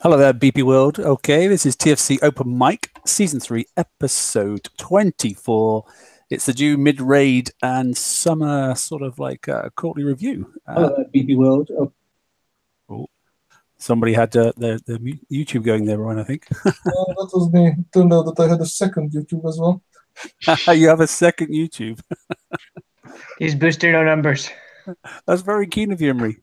Hello there, BP World. Okay, this is TFC Open Mic, Season 3, Episode 24. It's the due mid-raid and summer sort of like quarterly review. Hello there, BP World. Oh, somebody had their YouTube going there, Ryan, I think. That was me. Turned out that I had a second YouTube as well. You have a second YouTube. He's boosting our numbers. That's very keen of you, Emery.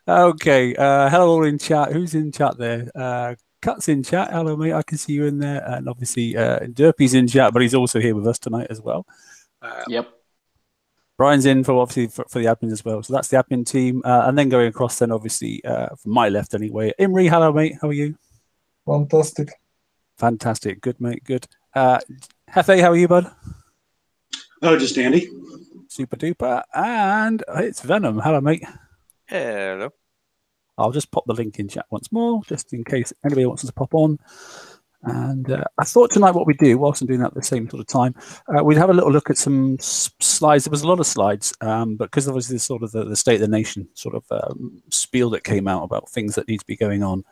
Okay, hello all in chat. Who's in chat there? Cut's in chat. Hello, mate. I can see you in there. And obviously, Derpy's in chat, but he's also here with us tonight as well. Yep. Brian's in for obviously for the admin as well. So that's the admin team. And then going across then, obviously, from my left anyway. Imri, hello, mate. How are you? Fantastic. Fantastic. Good, mate. Good. Hefe, how are you, bud? Oh, just Andy. Super duper. And it's Venom. Hello, mate. Hello. I'll just pop the link in chat once more, just in case anybody wants to pop on. And I thought tonight what we do, whilst I'm doing that at the same sort of time, we'd have a little look at some slides. There was a lot of slides, but because obviously this sort of the State of the Nation sort of spiel that came out about things that need to be going on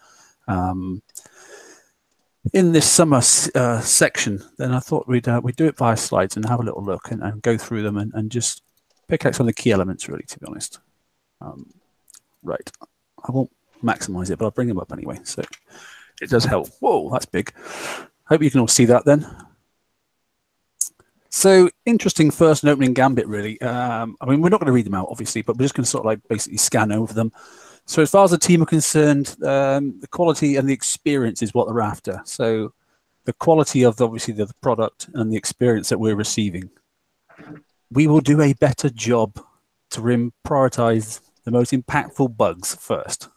in this summer section, then I thought we'd do it via slides and have a little look and go through them and just pick out some of the key elements, really, to be honest. Right, I won't maximize it, but I'll bring them up anyway, so it does help. Whoa, that's big. Hope you can all see that then. So interesting first and opening gambit, really. I mean, we're not going to read them out, obviously, but we're just going to sort of like basically scan over them. So as far as the team are concerned, the quality and the experience is what they're after. So the quality of obviously the product and the experience that we're receiving. We will do a better job to prioritize the most impactful bugs first.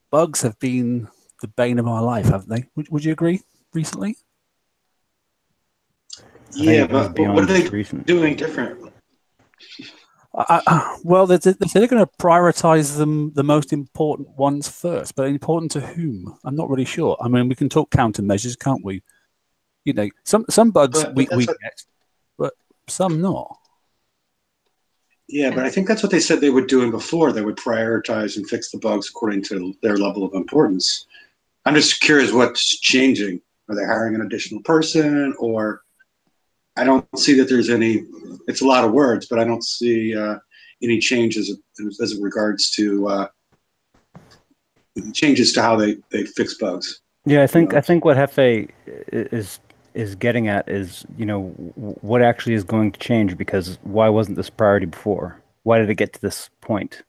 Bugs have been the bane of our life, haven't they? Would you agree recently? Yeah, but what are they doing different? Well, they're going to prioritize the most important ones first, but important to whom? I'm not really sure. I mean, we can talk countermeasures, can't we? You know, some bugs we get, but some not. Yeah, but I think that's what they said they were doing before. They would prioritize and fix the bugs according to their level of importance. I'm just curious what's changing. Are they hiring an additional person, or I don't see that there's any. It's a lot of words, but I don't see any changes as it regards to changes to how they fix bugs. Yeah, I think what Hefe is getting at is, you know, what actually is going to change, because why wasn't this priority before? Why did it get to this point?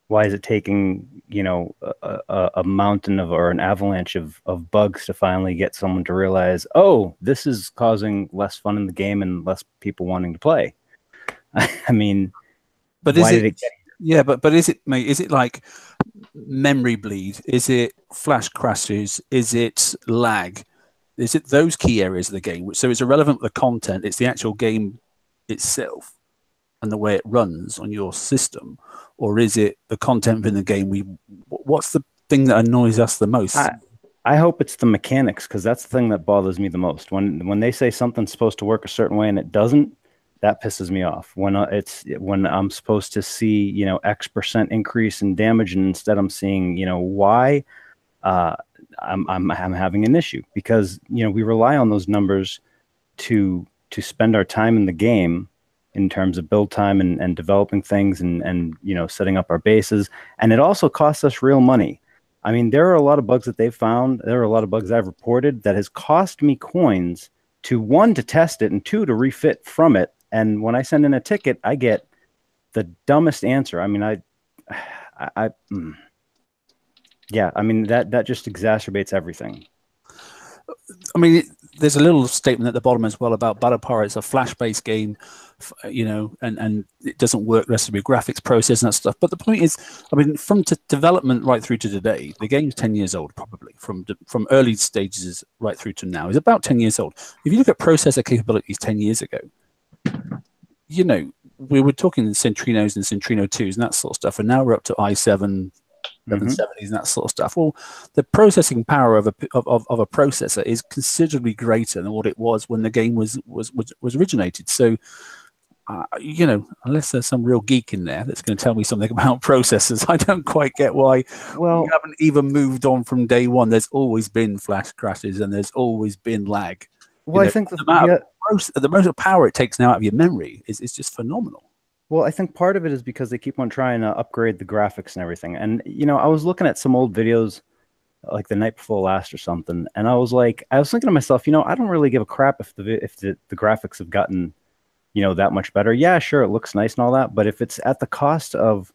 Why is it taking, you know, a mountain or an avalanche of bugs to finally get someone to realize, oh, this is causing less fun in the game and less people wanting to play? I mean, but why did it get here? Yeah, but is it, mate, is it like memory bleed? Is it flash crashes? Is it lag? Is it those key areas of the game? So it's irrelevant to the content. It's the actual game itself and the way it runs on your system, or is it the content within the game? What's the thing that annoys us the most? I hope it's the mechanics, because that's the thing that bothers me the most. When they say something's supposed to work a certain way and it doesn't, that pisses me off. When I'm supposed to see, you know, X% increase in damage, and instead I'm seeing, you know, Y. I'm having an issue, because, you know, we rely on those numbers to spend our time in the game in terms of build time and developing things and you know, setting up our bases, and it also costs us real money. I mean, there are a lot of bugs that they've found. There are a lot of bugs I've reported that has cost me coins to, one, to test it, and two, to refit from it. And when I send in a ticket, I get the dumbest answer. I mean, yeah, I mean, that just exacerbates everything. I mean, there's a little statement at the bottom as well about Battle Power. It's a flash-based game, you know, and it doesn't work the rest of your graphics process and that stuff. But the point is, I mean, from development right through to today, the game's 10 years old, probably, from early stages right through to now. It's about 10 years old. If you look at processor capabilities 10 years ago, you know, we were talking Centrinos and Centrino 2s and that sort of stuff, and now we're up to i7, 770s and that sort of stuff. Well, the processing power of a processor is considerably greater than what it was when the game was originated. So you know, unless there's some real geek in there that's going to tell me something about processors, I don't quite get why we haven't even moved on from day one. There's always been flash crashes and there's always been lag. Well, you know, I think the amount of power it takes now out of your memory is just phenomenal. Well, I think part of it is because they keep on trying to upgrade the graphics and everything. And, you know, I was looking at some old videos like the night before last or something, and I was thinking to myself, you know, I don't really give a crap if the graphics have gotten, you know, that much better. Yeah, sure, it looks nice and all that, but if it's at the cost of,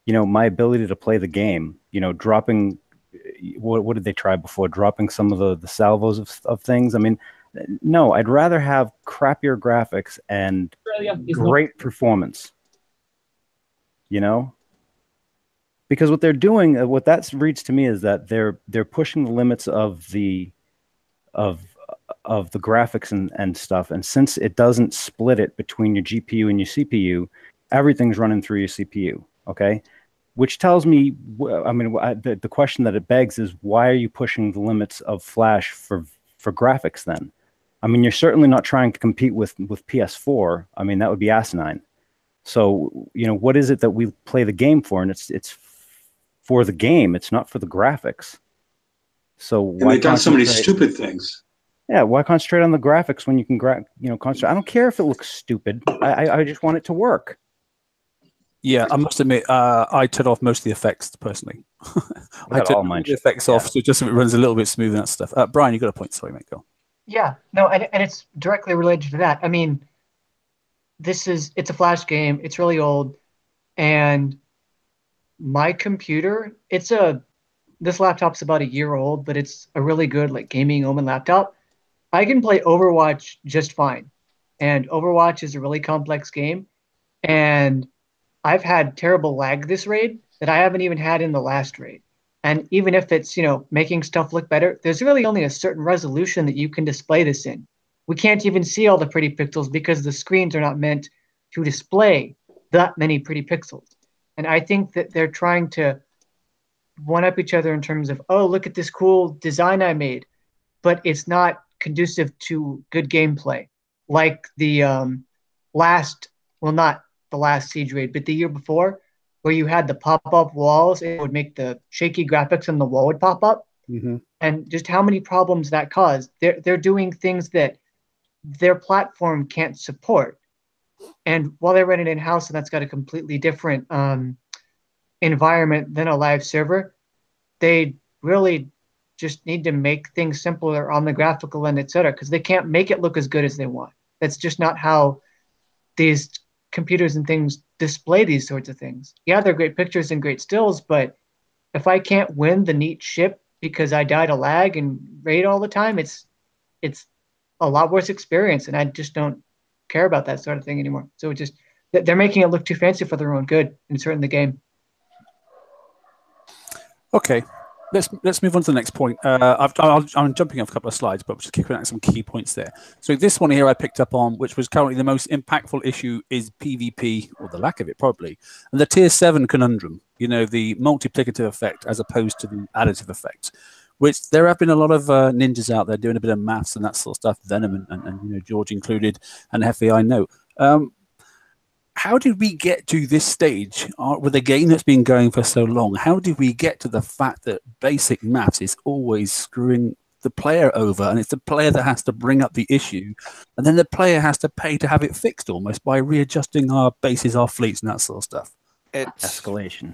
you know, my ability to play the game, you know, dropping, what did they try before? Dropping some of the salvos of things. I mean, no, I'd rather have crappier graphics and great performance, you know? Because what they're doing, what that reads to me is that they're pushing the limits of the graphics and stuff. And since it doesn't split it between your GPU and your CPU, everything's running through your CPU. Okay, which tells me, I mean, the question that it begs is, why are you pushing the limits of Flash for graphics then? I mean, you're certainly not trying to compete with PS4. I mean, that would be asinine. So, you know, what is it that we play the game for? And it's for the game. It's not for the graphics. So and they've done so many stupid things. Yeah, why concentrate on the graphics when you can, concentrate? I don't care if it looks stupid. I just want it to work. Yeah, I must admit, I turn off most of the effects personally. I turn all the effects off, so just so it runs a little bit smooth and that stuff. Brian, you got a point. Sorry, mate, go. Yeah, no, and it's directly related to that. I mean, it's a Flash game. It's really old, and my computer, this laptop's about a year old, but it's a really good like gaming Omen laptop. I can play Overwatch just fine, and Overwatch is a really complex game, and I've had terrible lag this raid that I haven't even had in the last raid. And even if it's, you know, making stuff look better, there's really only a certain resolution that you can display this in. We can't even see all the pretty pixels because the screens are not meant to display that many pretty pixels. And I think that they're trying to one-up each other in terms of, oh, look at this cool design I made, but it's not conducive to good gameplay. Like the not the last Siege raid, but the year before, where you had the pop-up walls, it would make the shaky graphics and the wall would pop up. Mm-hmm. And just how many problems that caused. They're doing things that their platform can't support. And while they run it in-house, and that's got a completely different environment than a live server, they really just need to make things simpler on the graphical end, et cetera, because they can't make it look as good as they want. That's just not how these computers and things display these sorts of things. Yeah, they're great pictures and great stills, but if I can't win the neat ship because I die to lag and raid all the time, it's a lot worse experience, and I just don't care about that sort of thing anymore. So they're making it look too fancy for their own good, and it's hurting the game. Okay, let's move on to the next point. I'm jumping off a couple of slides, but just kicking out some key points there. So this one here I picked up on, which was currently the most impactful issue, is PvP, or the lack of it probably, and the Tier 7 conundrum, you know, the multiplicative effect as opposed to the additive effect, which there have been a lot of ninjas out there doing a bit of maths and that sort of stuff, Venom and you know, George included, and Heffy, I know. How did we get to this stage with a game that's been going for so long? How did we get to the fact that basic maths is always screwing the player over, and it's the player that has to bring up the issue, and then the player has to pay to have it fixed almost by readjusting our bases, our fleets, and that sort of stuff? It's escalation.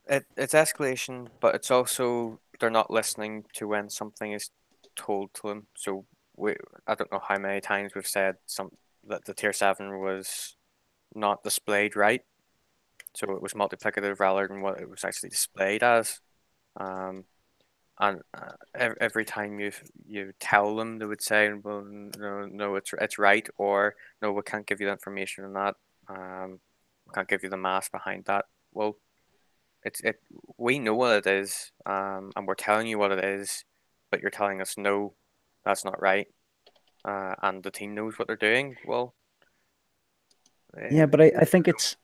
It's escalation, but it's also they're not listening to when something is told to them. So I don't know how many times we've said that the Tier 7 was not displayed right, so it was multiplicative rather than what it was actually displayed as. And every time you tell them, they would say, "Well, no, it's right," or "No, we can't give you the information on that. We can't give you the math behind that." Well, we know what it is, and we're telling you what it is, but you're telling us no, that's not right, and the team knows what they're doing. Well. Yeah, but I think it's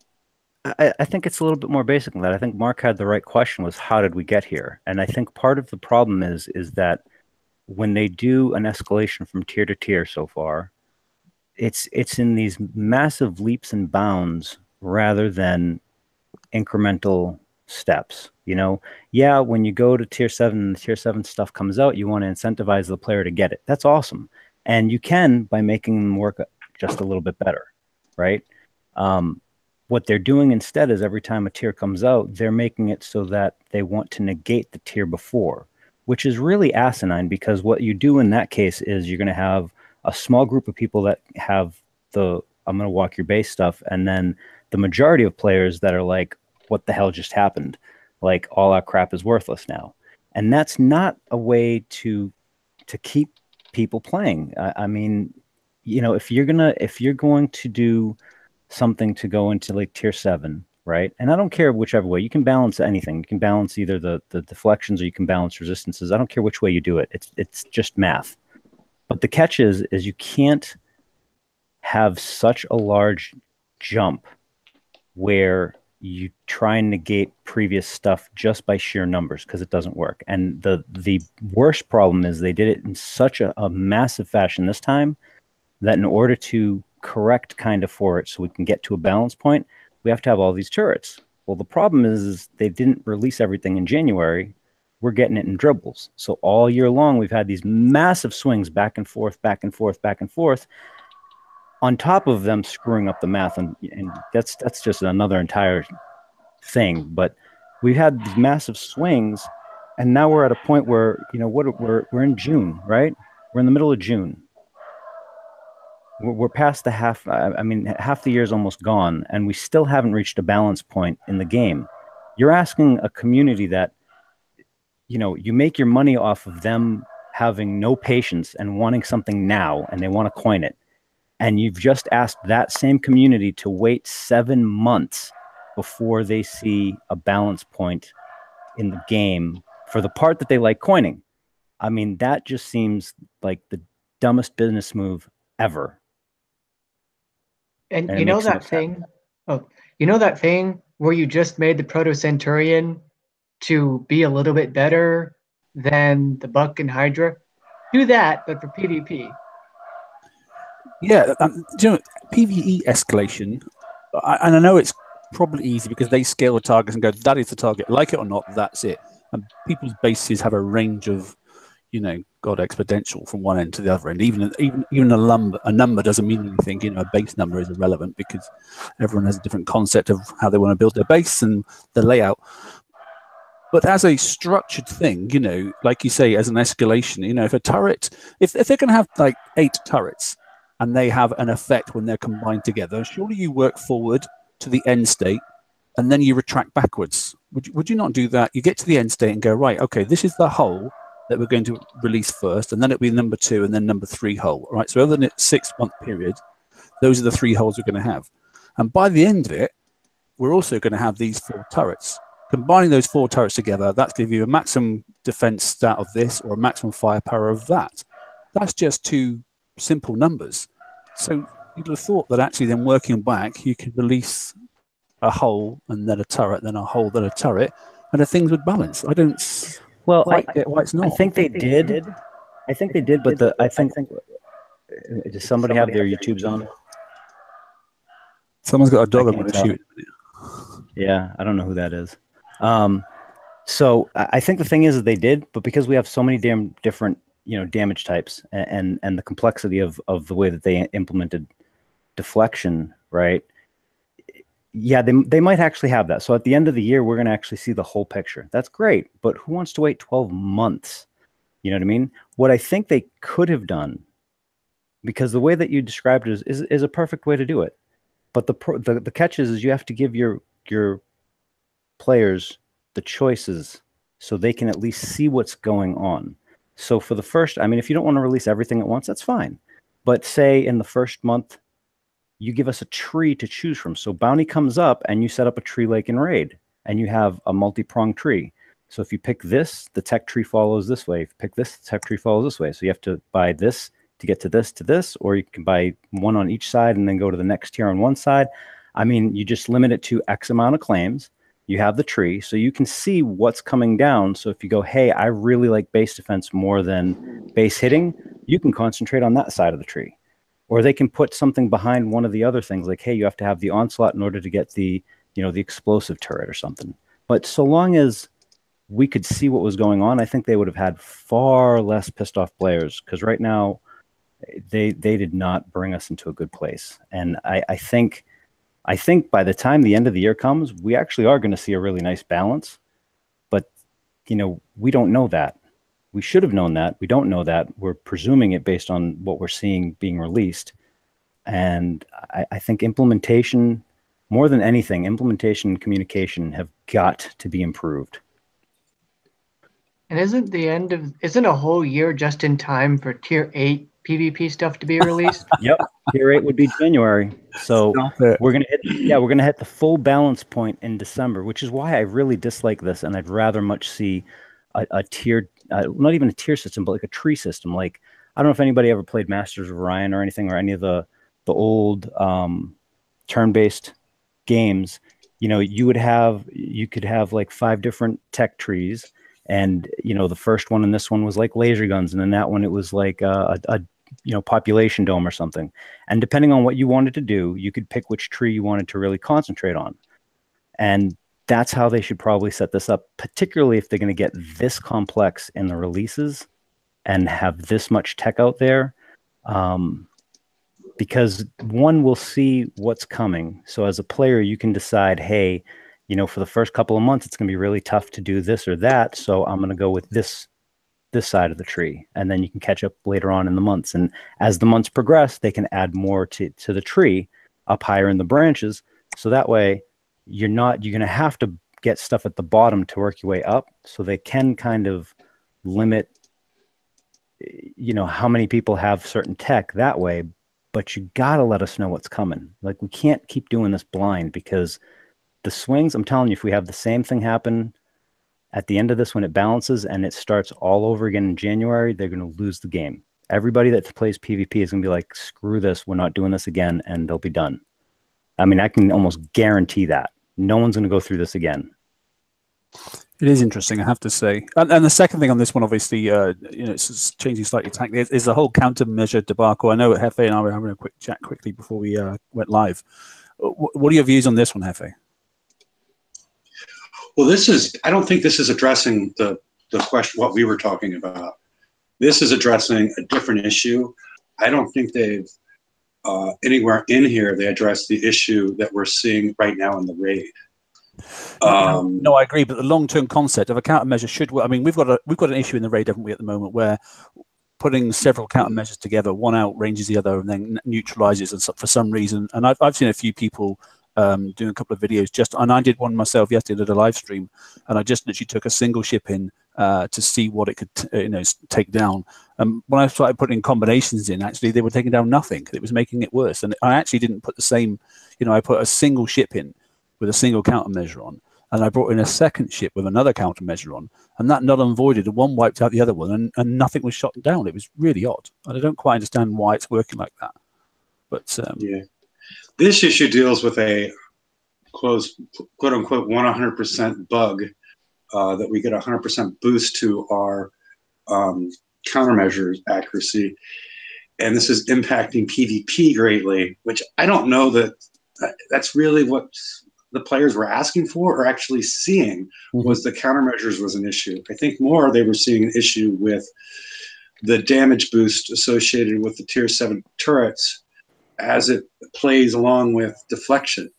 I think it's a little bit more basic than that. I think Mark had the right question, was how did we get here? And I think part of the problem is that when they do an escalation from tier to tier so far, it's in these massive leaps and bounds rather than incremental steps. You know, yeah, when you go to tier 7 and the tier 7 stuff comes out, you want to incentivize the player to get it. That's awesome. And you can by making them work just a little bit better, right? What they're doing instead is every time a tier comes out, they're making it so that they want to negate the tier before, which is really asinine, because what you do in that case is you're going to have a small group of people that have the I'm going to walk your base stuff, and then the majority of players that are like, what the hell just happened? Like, all our crap is worthless now. And that's not a way to keep people playing. I mean, you know, if you're going to do something to go into like tier 7, right? And I don't care whichever way. You can balance anything. You can balance either the deflections, or you can balance resistances. I don't care which way you do it. It's just math. But the catch is you can't have such a large jump where you try and negate previous stuff just by sheer numbers, because it doesn't work. And the worst problem is they did it in such a massive fashion this time that in order to correct kind of for it so we can get to a balance point, we have to have all these turrets. Well, the problem is they didn't release everything in January. We're getting it in dribbles. So all year long, we've had these massive swings back and forth, back and forth, back and forth, on top of them screwing up the math. And that's just another entire thing. But we've had these massive swings, and now we're at a point where, you know, we're in June, right? We're in the middle of June. We're past the half. I mean, half the year is almost gone, and we still haven't reached a balance point in the game. You're asking a community that, you know, you make your money off of them having no patience and wanting something now, and they want to coin it. And you've just asked that same community to wait 7 months before they see a balance point in the game for the part that they like coining. I mean, that just seems like the dumbest business move ever. And you know that thing? Oh, you know that thing where you just made the Proto Centurion to be a little bit better than the Buck and Hydra? Do that, but for PvP. Yeah, do you know, PvE escalation, and I know it's probably easy because they scale the targets and go, that is the target, like it or not, that's it. And people's bases have a range of, you know, God, exponential from one end to the other end. Even a number doesn't mean anything. You know, a base number is irrelevant because everyone has a different concept of how they want to build their base and the layout. But as a structured thing, you know, like you say, as an escalation, you know, if a turret, if they're going to have like 8 turrets and they have an effect when they're combined together, surely you work forward to the end state and then you retract backwards. Would you not do that? You get to the end state and go, right, okay, this is the hole that we're going to release first, and then it'll be number 2 and then number 3 hole, right? So over the 6-month period, those are the 3 holes we're going to have. And by the end of it, we're also going to have these 4 turrets. Combining those 4 turrets together, that's going to give you a maximum defense stat of this or a maximum firepower of that. That's just 2 simple numbers. So you'd have thought that actually then working back, you could release a hole and then a turret, then a hole, then a turret, and the things would balance. I don't quite get why it's not. I think they did. I think they did, but does somebody have their YouTubes on? Someone's got a dog I'm going to shoot. Yeah, I don't know who that is. So I think the thing is they did, but because we have so many damn different, you know, damage types and the complexity of the way that they implemented deflection, right? Yeah, they might actually have that. So at the end of the year, we're going to actually see the whole picture. That's great, but who wants to wait 12 months? You know what I mean? What I think they could have done, because the way that you described it is a perfect way to do it. But the catch is you have to give your players the choices so they can at least see what's going on. So for the first, I mean, if you don't want to release everything at once, that's fine. But say in the first month, you give us a tree to choose from. So bounty comes up and you set up a tree lake in raid and you have a multi-pronged tree. So if you pick this, the tech tree follows this way. If you pick this, the tech tree follows this way. So you have to buy this to get to this, or you can buy one on each side and then go to the next tier on one side. I mean, you just limit it to X amount of claims. You have the tree, so you can see what's coming down. So if you go, hey, I really like base defense more than base hitting, you can concentrate on that side of the tree. or they can put something behind one of the other things, like, hey, you have to have the onslaught in order to get the, you know, the explosive turret or something. But so long as we could see what was going on, I think they would have had far less pissed off players, because right now they did not bring us into a good place. And I think by the time the end of the year comes, we actually are going to see a really nice balance. But, you know, we don't know that. We should have known that. We don't know that. We're presuming it based on what we're seeing being released. And I think implementation, more than anything, implementation and communication have got to be improved. And isn't a whole year just in time for Tier 8 PvP stuff to be released? Yep. Tier 8 would be January. So we're gonna hit the full balance point in December, which is why I really dislike this, and I'd rather much see a tiered, not even a tier system, but like a tree system. Like, I don't know if anybody ever played Masters of Orion or anything, or any of the old turn-based games. You know, you could have like 5 different tech trees, and you know, the first one and this one was like laser guns, and then that one it was like a you know, population dome or something. And depending on what you wanted to do, you could pick which tree you wanted to really concentrate on. And that's how they should probably set this up, particularly if they're going to get this complex in the releases and have this much tech out there. Because one will see what's coming. So as a player, you can decide, hey, you know, for the first couple of months, it's going to be really tough to do this or that. So I'm going to go with this side of the tree, and then you can catch up later on in the months. And as the months progress, they can add more to the tree up higher in the branches. So that way you're going to have to get stuff at the bottom to work your way up. So they can kind of limit, you know, how many people have certain tech that way, but you got to let us know what's coming. Like, we can't keep doing this blind, because the swings, I'm telling you, if we have the same thing happen at the end of this when it balances and it starts all over again in January, they're going to lose the game. Everybody that plays PvP is going to be like, screw this, we're not doing this again, and they'll be done. I mean, I can almost guarantee that. No one's going to go through this again. It is interesting, I have to say. And the second thing on this one, obviously, you know, it's changing slightly tack, is the whole countermeasure debacle. I know Hefe and I were having a quick chat quickly before we went live. What are your views on this one, Hefe? Well, I don't think this is addressing the question, what we were talking about. This is addressing a different issue. I don't think they've, anywhere in here, they address the issue that we're seeing right now in the raid. No, I agree, but the long-term concept of a countermeasure should work. I mean, we've got an issue in the raid, haven't we, at the moment, where putting several countermeasures together, one outranges the other and then neutralizes, and for some reason. And I've seen a few people doing a couple of videos, and I did one myself yesterday, did a live stream, and I just literally took a single ship in to see what it could you know, take down. When I started putting combinations in, actually they were taking down nothing. It was making it worse. And I actually didn't put the same, you know, I put a single ship in with a single countermeasure on, and I brought in a second ship with another countermeasure on, and that null and voided, and one wiped out the other one, and nothing was shot down. It was really odd, and I don't quite understand why it's working like that. But yeah. This issue deals with a quote unquote 100% bug that we get 100% boost to our countermeasures accuracy. And this is impacting PvP greatly, which I don't know that that's really what the players were asking for or actually seeing. Was the countermeasures was an issue. I think more they were seeing an issue with the damage boost associated with the tier 7 turrets as it plays along with deflection.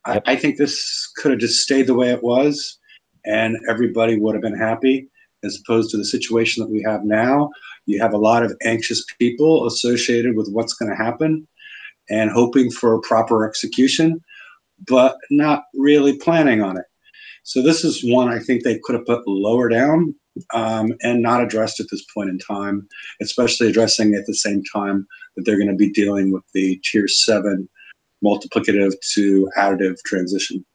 Yep. I think this could have just stayed the way it was, and everybody would have been happy, as opposed to the situation that we have now. You have a lot of anxious people associated with what's going to happen and hoping for proper execution, but not really planning on it. So this is one I think they could have put lower down and not addressed at this point in time, especially addressing at the same time that they're going to be dealing with the tier 7 multiplicative to additive transition.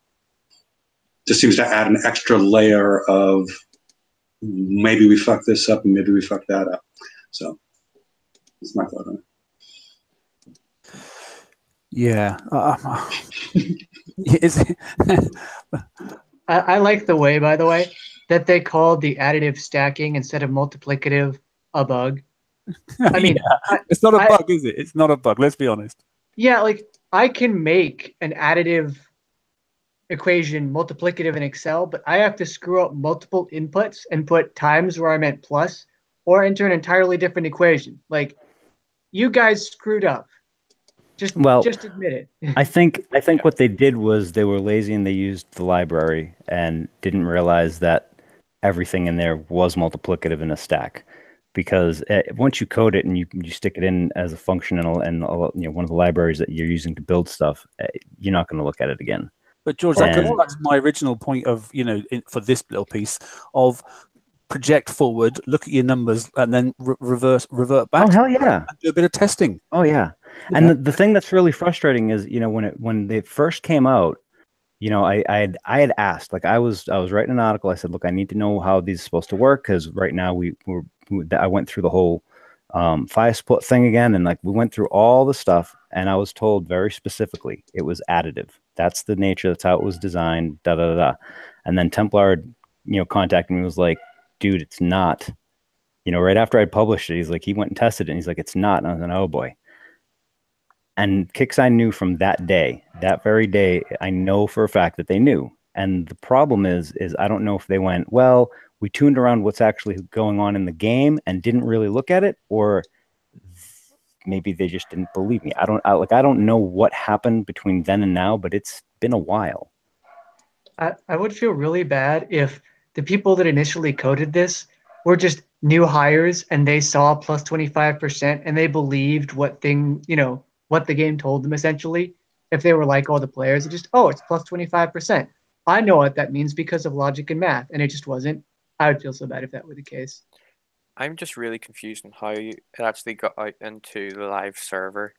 Just seems to add an extra layer of maybe we fuck this up and maybe we fuck that up. So that's my thought on it. Yeah. I like the way, by the way, that they called the additive stacking instead of multiplicative a bug. I mean, it's not a bug, is it? It's not a bug. Let's be honest. Yeah, like I can make an additive equation multiplicative in Excel, but I have to screw up multiple inputs and put times where I meant plus, or enter an entirely different equation. Like, you guys screwed up. Just admit it. I think what they did was they were lazy and they used the library and didn't realize that everything in there was multiplicative in a stack. Because once you code it and you stick it in as a function and one of the libraries that you're using to build stuff, you're not going to look at it again. But George, that goes back to my original point of, for this little piece of project forward, look at your numbers, and then revert back. Oh, hell yeah. And do a bit of testing. Oh, yeah. And the thing that's really frustrating is, when they first came out, I had asked, like I was writing an article. I said, look, I need to know how these are supposed to work, because right now I went through the whole file split thing again, and like we went through all the stuff, and I was told very specifically it was additive. That's the nature. That's how it was designed. Da da da. And then Templar, contacted me and was like, dude, it's not. Right after I published it, he's like, he went and tested it, and he's like, it's not. And I was like, oh boy. And Kixeye knew from that very day, I know for a fact that they knew. And the problem is I don't know if they went, well, we tuned around what's actually going on in the game and didn't really look at it, or maybe they just didn't believe me. I don't know what happened between then and now, but it's been a while. I would feel really bad if the people that initially coded this were just new hires and they saw plus 25% and they believed what the game told them, essentially. If they were like all the players, it's plus 25%. I know what that means because of logic and math, and it just wasn't. I would feel so bad if that were the case. I'm just really confused on how it actually got out into the live server.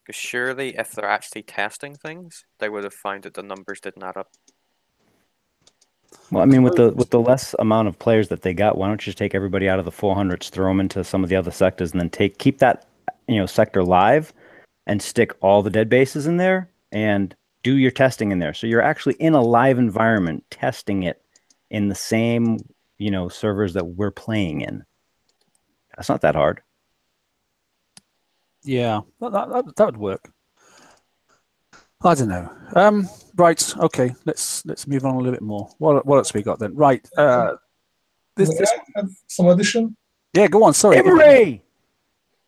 Because surely if they're actually testing things, they would have found that the numbers didn't add up. Well, I mean, with the less amount of players that they got, why don't you just take everybody out of the 400s, throw them into some of the other sectors, and then keep that sector live, and stick all the dead bases in there and do your testing in there. So you're actually in a live environment testing it in the same, servers that we're playing in. That's not that hard. Yeah, that would work. I don't know. Right. Okay. Let's move on a little bit more. What else we got then? Right. This have some addition. Yeah. Go on. Sorry. Hooray!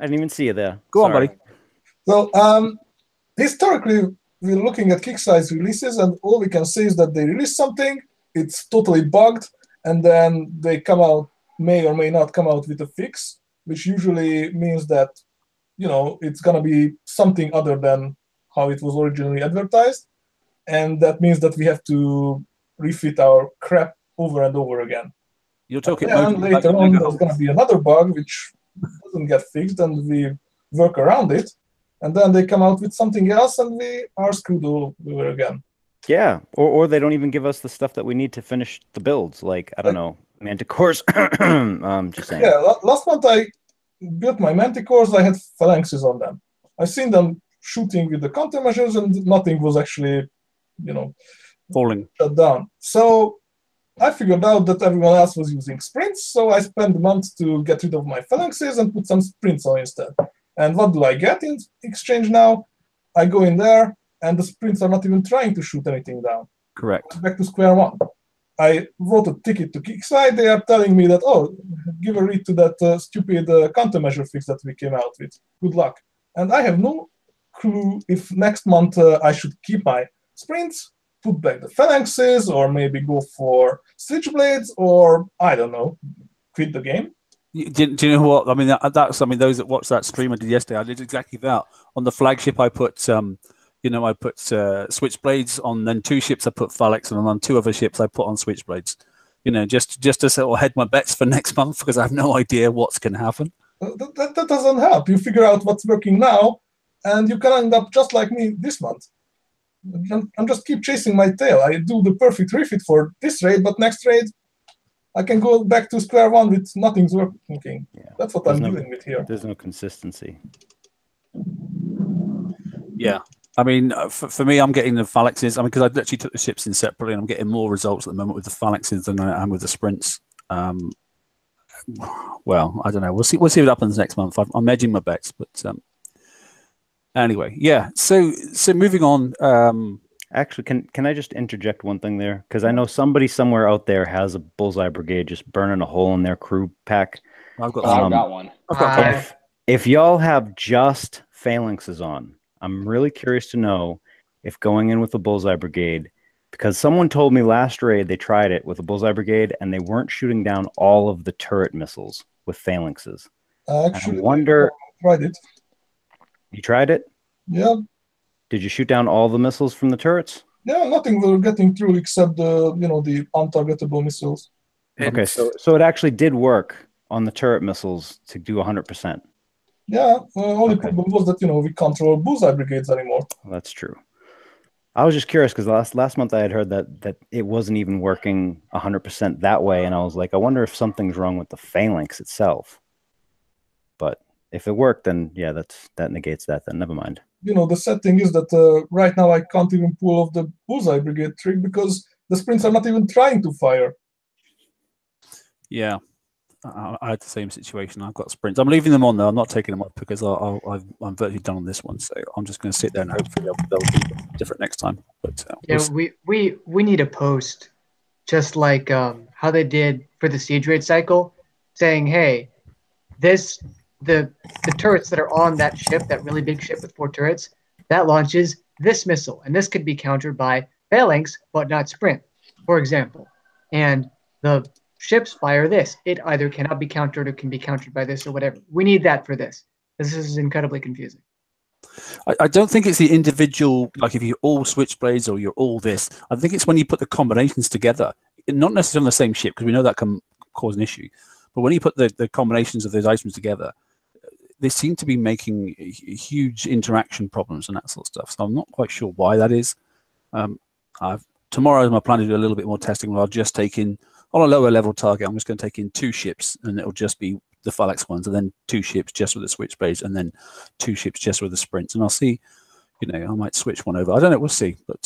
I didn't even see you there. Go on, buddy. So, historically, we're looking at Kixeye's releases, and all we can say is that they release something, it's totally bugged, and then they may or may not come out with a fix, which usually means that, it's going to be something other than how it was originally advertised, and that means that we have to refit our crap over and over again. You're talking. And later on, there's going to be another bug which doesn't get fixed, and we work around it. And then they come out with something else, and we are screwed over again. Yeah, or they don't even give us the stuff that we need to finish the builds. Like, I don't know, Manticores. Just saying. Yeah, last month I built my Manticores. I had phalanxes on them. I've seen them shooting with the countermeasures, and nothing was actually, falling shut down. So I figured out that everyone else was using sprints, so I spent months to get rid of my phalanxes and put some sprints on instead. And what do I get in exchange now? I go in there, and the sprints are not even trying to shoot anything down. Correct. Back to square one. I wrote a ticket to Kixeye. They are telling me that, give a read to that stupid countermeasure fix that we came out with. Good luck. And I have no clue if next month I should keep my sprints, put back the phalanxes, or maybe go for switchblades, or I don't know, quit the game. Do you know what? I mean, those that watched that stream I did yesterday, I did exactly that. On the flagship, I put, switchblades on. Then 2 ships, I put phalanx, and on 2 other ships, I put on switchblades. Just to sort of head my bets for next month, because I have no idea what's going to happen. That doesn't help. You figure out what's working now, and you can end up just like me this month. I'm just keep chasing my tail. I do the perfect refit for this raid, but next raid, I can go back to square one with nothing's working. Yeah. That's what I'm dealing with here. There's no consistency. Yeah. I mean, for me, I'm getting the phalanxes. I mean, because I literally took the ships in separately, and I'm getting more results at the moment with the phalanxes than I am with the sprints. well, I don't know. We'll see. We'll see what happens next month. I'm edging my bets, but anyway, yeah. So moving on. Actually, can I just interject one thing there? Because I know somebody somewhere out there has a Bullseye Brigade just burning a hole in their crew pack. I've got one. I've got if y'all have just phalanxes on, I'm really curious to know if going in with a Bullseye Brigade, because someone told me last raid they tried it with a Bullseye Brigade and they weren't shooting down all of the turret missiles with phalanxes. Actually, I wonder. I tried it. You tried it? Yeah. Did you shoot down all the missiles from the turrets? Yeah, nothing were getting through except the the untargetable missiles. Okay, so it actually did work on the turret missiles to do 100%. Yeah, only problem was that we can't roll Bullseye Brigades anymore. Well, that's true. I was just curious because last month I had heard that it wasn't even working 100% that way, and I was like, I wonder if something's wrong with the phalanx itself. But if it worked, then yeah, that negates that. Then never mind. The sad thing is that right now I can't even pull off the Bullseye Brigade trick because the sprints are not even trying to fire. Yeah, I had the same situation. I've got sprints. I'm leaving them on though. I'm not taking them off because I'm virtually done on this one. So I'm just going to sit there and hopefully they'll be different next time. But yeah, we need a post just like how they did for the siege raid cycle, saying, hey, the turrets that are on that ship, that really big ship with 4 turrets, that launches this missile, and this could be countered by phalanx but not sprint, for example. And the ships fire this. It either cannot be countered or can be countered by this or whatever. We need that for this. This is incredibly confusing. I don't think it's the individual, like if you're all switchblades or you're all this. I think it's when you put the combinations together, not necessarily on the same ship, because we know that can cause an issue. But when you put the combinations of those items together, they seem to be making huge interaction problems and that sort of stuff. So I'm not quite sure why that is. Tomorrow, my plan to do a little bit more testing where I'll just take in, on a lower level target, I'm just going to take in 2 ships and it'll just be the phalanx ones, and then 2 ships just with the switchblades, and then 2 ships just with the sprints. And I'll see, I might switch one over. I don't know, we'll see. But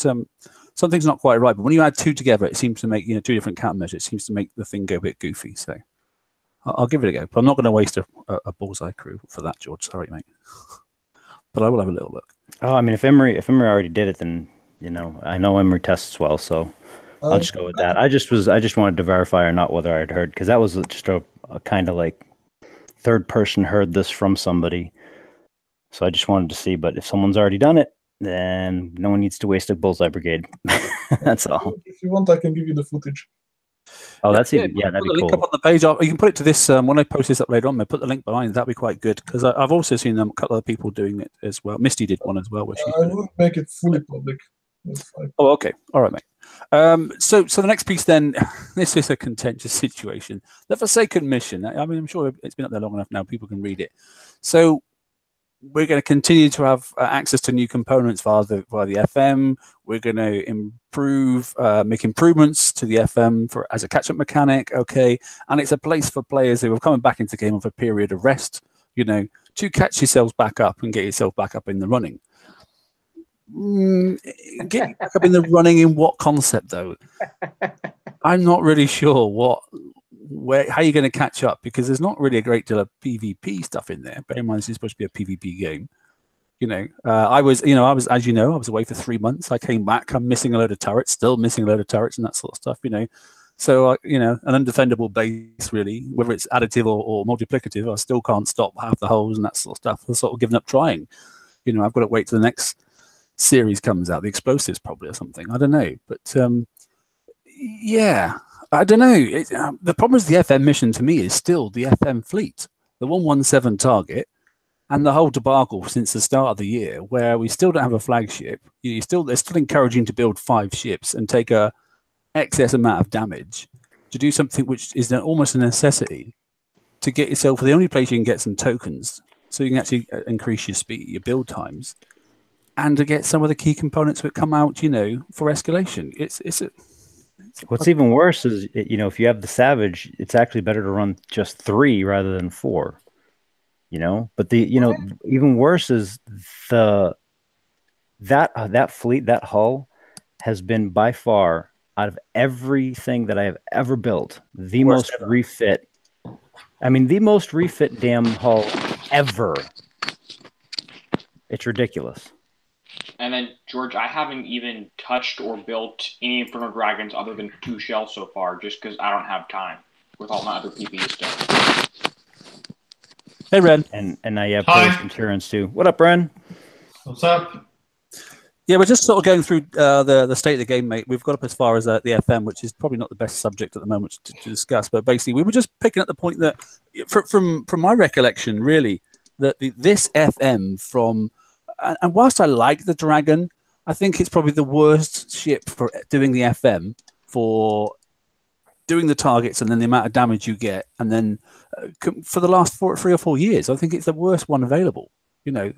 something's not quite right. But when you add 2 together, it seems to make, 2 different countermeasures. It seems to make the thing go a bit goofy. So I'll give it a go, but I'm not going to waste a Bullseye crew for that, George. Sorry, mate. But I will have a little look. Oh, I mean, if Emery already did it, then I know Emery tests well, so I'll just go with that. I just wanted to verify or not whether I'd heard, because that was just a kind of like third person heard this from somebody, so I just wanted to see. But if someone's already done it, then no one needs to waste a Bullseye Brigade. That's all. If you want, I can give you the footage. Oh, that's even, yeah, that'd be cool. Link up on the page. You can put it to this when I post this up later on. I put the link behind. That'd be quite good, because I've also seen a couple of people doing it as well. Misty did one as well. Where I wouldn't make it fully public. Oh, okay, all right, mate. So the next piece then, this is a contentious situation. The Forsaken mission. I mean, I'm sure it's been up there long enough now. People can read it. So we're going to continue to have access to new components via the FM. We're going to make improvements to the FM as a catch-up mechanic. Okay, and it's a place for players who are coming back into the game of a period of rest, to catch yourselves back up and get yourself back up in the running. Get back up in the running in what concept though? I'm not really sure how you're going to catch up, because there's not really a great deal of PvP stuff in there. Bear in mind, this is supposed to be a PvP game. I was away for 3 months. I came back. I'm missing a load of turrets, still missing a load of turrets and that sort of stuff. So an undefendable base, really, whether it's additive or multiplicative, I still can't stop half the holes and that sort of stuff. I've sort of given up trying. I've got to wait till the next series comes out, the explosives probably or something. I don't know, but yeah. I don't know. The problem is the FM mission to me is still the FM fleet, the 117 target, and the whole debacle since the start of the year, where we still don't have a flagship. They're still encouraging to build 5 ships and take a excess amount of damage to do something which is almost a necessity to get yourself. The only place you can get some tokens, so you can actually increase your speed, your build times, and to get some of the key components that come out, for escalation. What's even worse is, if you have the Savage, it's actually better to run just 3 rather than 4. But even worse is that fleet, that hull has been by far, out of everything that I have ever built, the most refit I mean, the most refit dam hull ever. It's ridiculous. And then, George, I haven't even touched or built any Inferno Dragons other than 2 shells so far, just because I don't have time with all my other PPE stuff. Hey, Ren. And now you have Polish insurance too. What up, Ren? What's up? Yeah, we're just sort of going through the state of the game, mate. We've got up as far as the FM, which is probably not the best subject at the moment to discuss. But basically, we were just picking up the point that, from my recollection, really, that this FM from, and whilst I like the Dragon, I think it's probably the worst ship for doing the FM, for doing the targets and then the amount of damage you get, and then for the last 3 or 4 years, I think it's the worst one available. You know.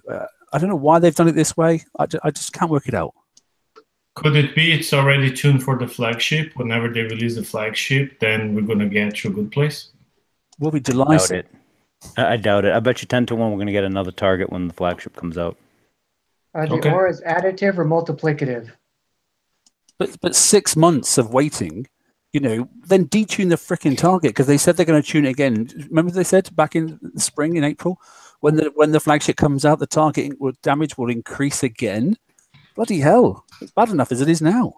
I don't know why they've done it this way. I just can't work it out. Could it be it's already tuned for the flagship? Whenever they release the flagship, then we're going to get to a good place? We'll be delighted. I doubt it. I bet you 10 to 1 we're going to get another target when the flagship comes out. Are the auras additive or multiplicative? But 6 months of waiting, you know, then detune the freaking target, because they said they're going to tune it again. Remember they said back in the spring, in April? When the flagship comes out, the target damage will increase again. Bloody hell! It's bad enough as it is now.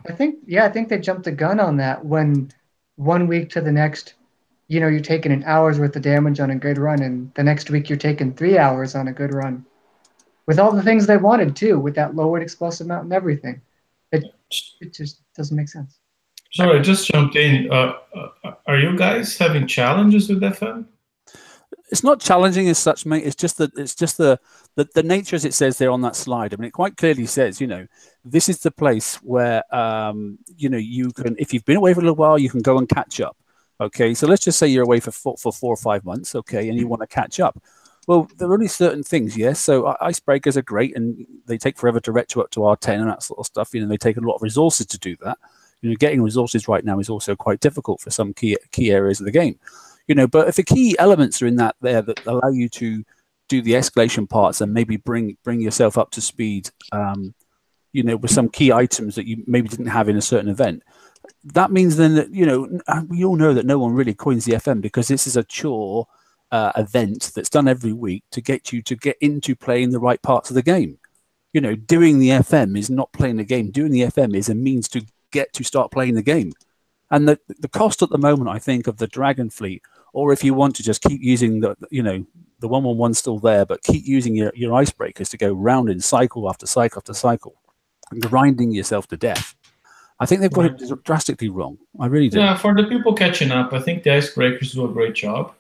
I think they jumped the gun on that. When 1 week to the next, you know, you're taking an hour's worth of damage on a good run, and the next week you're taking 3 hours on a good run, with all the things they wanted too, with that lowered explosive amount and everything. It just doesn't make sense. Sorry, I just jumped in. Are you guys having challenges with FM? It's not challenging as such, mate. It's just the nature, as it says there on that slide. I mean, it quite clearly says, you know, this is the place where, you know, you can, if you've been away for a little while, you can go and catch up. Okay, so let's just say you're away for 4 or 5 months, okay, and you want to catch up. Well, there are only certain things, yes. So icebreakers are great, and they take forever to retro up to R10 and that sort of stuff. You know, they take a lot of resources to do that. You know, getting resources right now is also quite difficult for some key areas of the game. You know, but if the key elements are in that allow you to do the escalation parts and maybe bring yourself up to speed, you know, with some key items that you maybe didn't have in a certain event, that means then that, you know, we all know that no one really coins the FM, because this is a chore event that's done every week to get you to get into playing the right parts of the game. You know, doing the FM is not playing the game. Doing the FM is a means to get to start playing the game. And the cost at the moment, I think, of the Dragon fleet, or if you want to just keep using the 111 still there, but keep using your icebreakers to go round in cycle after cycle after cycle, and grinding yourself to death. I think they've got it drastically wrong. I really do. Yeah, for the people catching up, I think the icebreakers do a great job.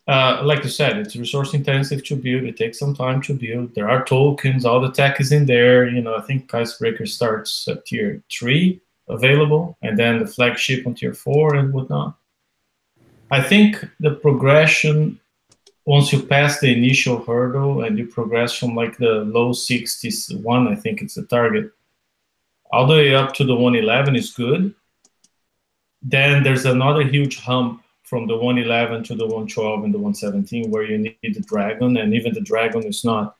Like you said, it's resource intensive to build. It takes some time to build. There are tokens. All the tech is in there. You know, I think icebreaker starts at tier 3 available, and then the flagship on tier 4 and whatnot. I think the progression, once you pass the initial hurdle and you progress from like the low 60s, I think it's the target, all the way up to the 111 is good. Then there's another huge hump from the 111 to the 112 and the 117 where you need the Dragon, and even the Dragon is not.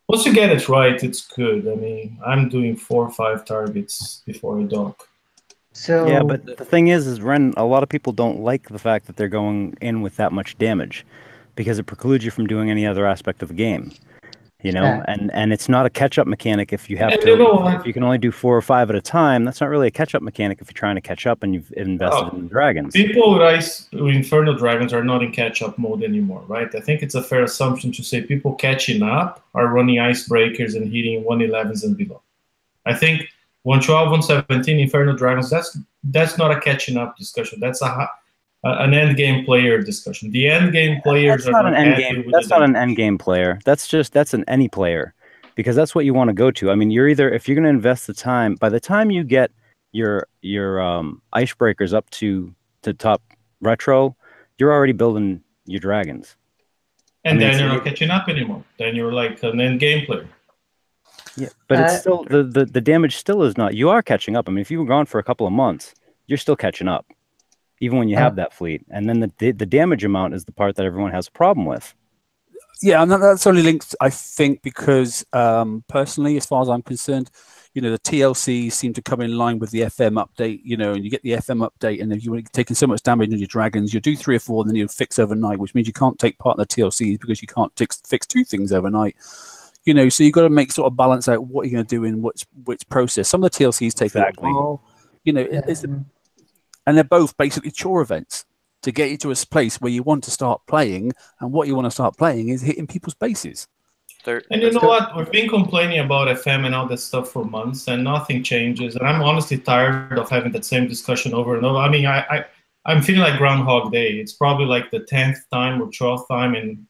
Once you get it right, it's good. I mean, I'm doing 4 or 5 targets before I dock. So yeah, but the thing is Ren, a lot of people don't like the fact that they're going in with that much damage, because it precludes you from doing any other aspect of the game. You know, and it's not a catch-up mechanic if you have if you can only do 4 or 5 at a time. That's not really a catch-up mechanic if you're trying to catch up and you've invested in the dragons. People with Infernal Dragons are not in catch-up mode anymore, right? I think it's a fair assumption to say people catching up are running icebreakers and hitting 111s and below. I think 112, 117 Infernal Dragons, that's not a catching up discussion. That's an end game player discussion. The end game players that's not an end game. That's not an end game player. That's an any player, because that's what you want to go to. I mean, if you're going to invest the time, by the time you get your icebreakers up to top retro, you're already building your dragons. And then you're not catching up anymore. Then you're like an end game player. Yeah, but it's still the damage still is not. You are catching up. I mean, if you were gone for a couple of months, you're still catching up, even when you have that fleet. And then the damage amount is the part that everyone has a problem with. Yeah, and that's only linked, I think, because personally, as far as I'm concerned, the TLCs seem to come in line with the FM update, and you get the FM update, and if you're taking so much damage on your dragons, you do 3 or 4, and then you fix overnight, which means you can't take part in the TLCs because you can't fix 2 things overnight. So you've got to make sort of balance out what you're going to do in which process. Some of the TLCs take a while, and they're both basically chore events to get you to a place where you want to start playing, and what you want to start playing is hitting people's bases. And you know what? We've been complaining about FM and all that stuff for months, and nothing changes. And I'm honestly tired of having that same discussion over and over. I mean, I'm feeling like Groundhog Day. It's probably like the 10th time or 12th time in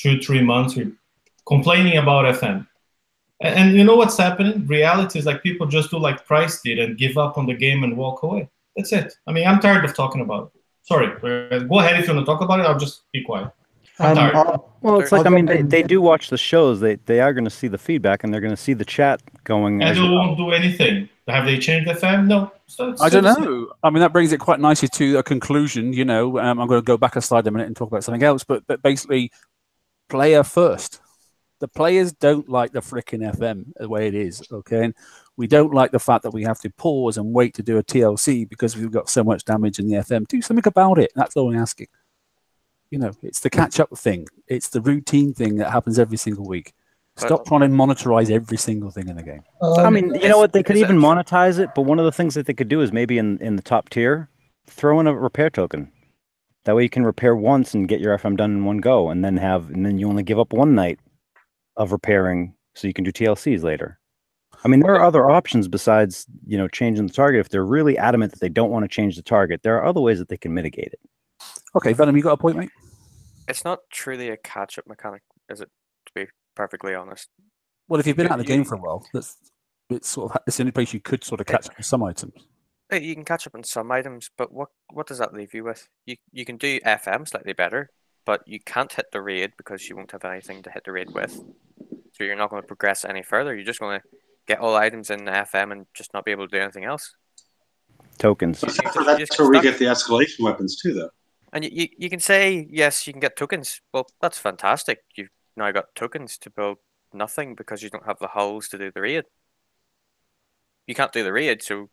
2-3 months we're complaining about FM. And you know what's happening? Reality is like people just do like Price did and give up on the game and walk away. That's it. I mean, I'm tired of talking about it. Sorry. Go ahead if you want to talk about it. I'll just be quiet. Well, it's like, I mean, they do watch the shows. They are going to see the feedback, and they're going to see the chat going. And they won't do anything. Have they changed FM? No. I don't know. I mean, that brings it quite nicely to a conclusion. I'm going to go back a slide a minute and talk about something else. But basically, player first. The players don't like the frickin' FM the way it is, okay? And we don't like the fact that we have to pause and wait to do a TLC because we've got so much damage in the FM. Do something about it. That's all I'm asking. It's the catch-up thing. It's the routine thing that happens every single week. Stop trying to monetize every single thing in the game. I mean, you know what? They could even monetize it, but one of the things that they could do is maybe in the top tier, throw in a repair token. That way you can repair once and get your FM done in one go, and then you only give up one night of repairing so you can do TLCs later. I mean, there are other options besides, changing the target. If they're really adamant that they don't want to change the target, there are other ways that they can mitigate it. Okay, Venom, you got a point, mate? It's not truly a catch-up mechanic, is it, to be perfectly honest? Well, if you've been out of the game for a while, it's the only place you could sort of catch up with some items. You can catch up on some items, but what does that leave you with? You can do FM slightly better, but you can't hit the raid because you won't have anything to hit the raid with. So you're not going to progress any further. You're just going to get all items in the FM and just not be able to do anything else. Tokens. That's where we get the escalation weapons too, though. And you can say, yes, you can get tokens. Well, that's fantastic. You've now got tokens to build nothing because you don't have the hulls to do the raid. You can't do the raid, so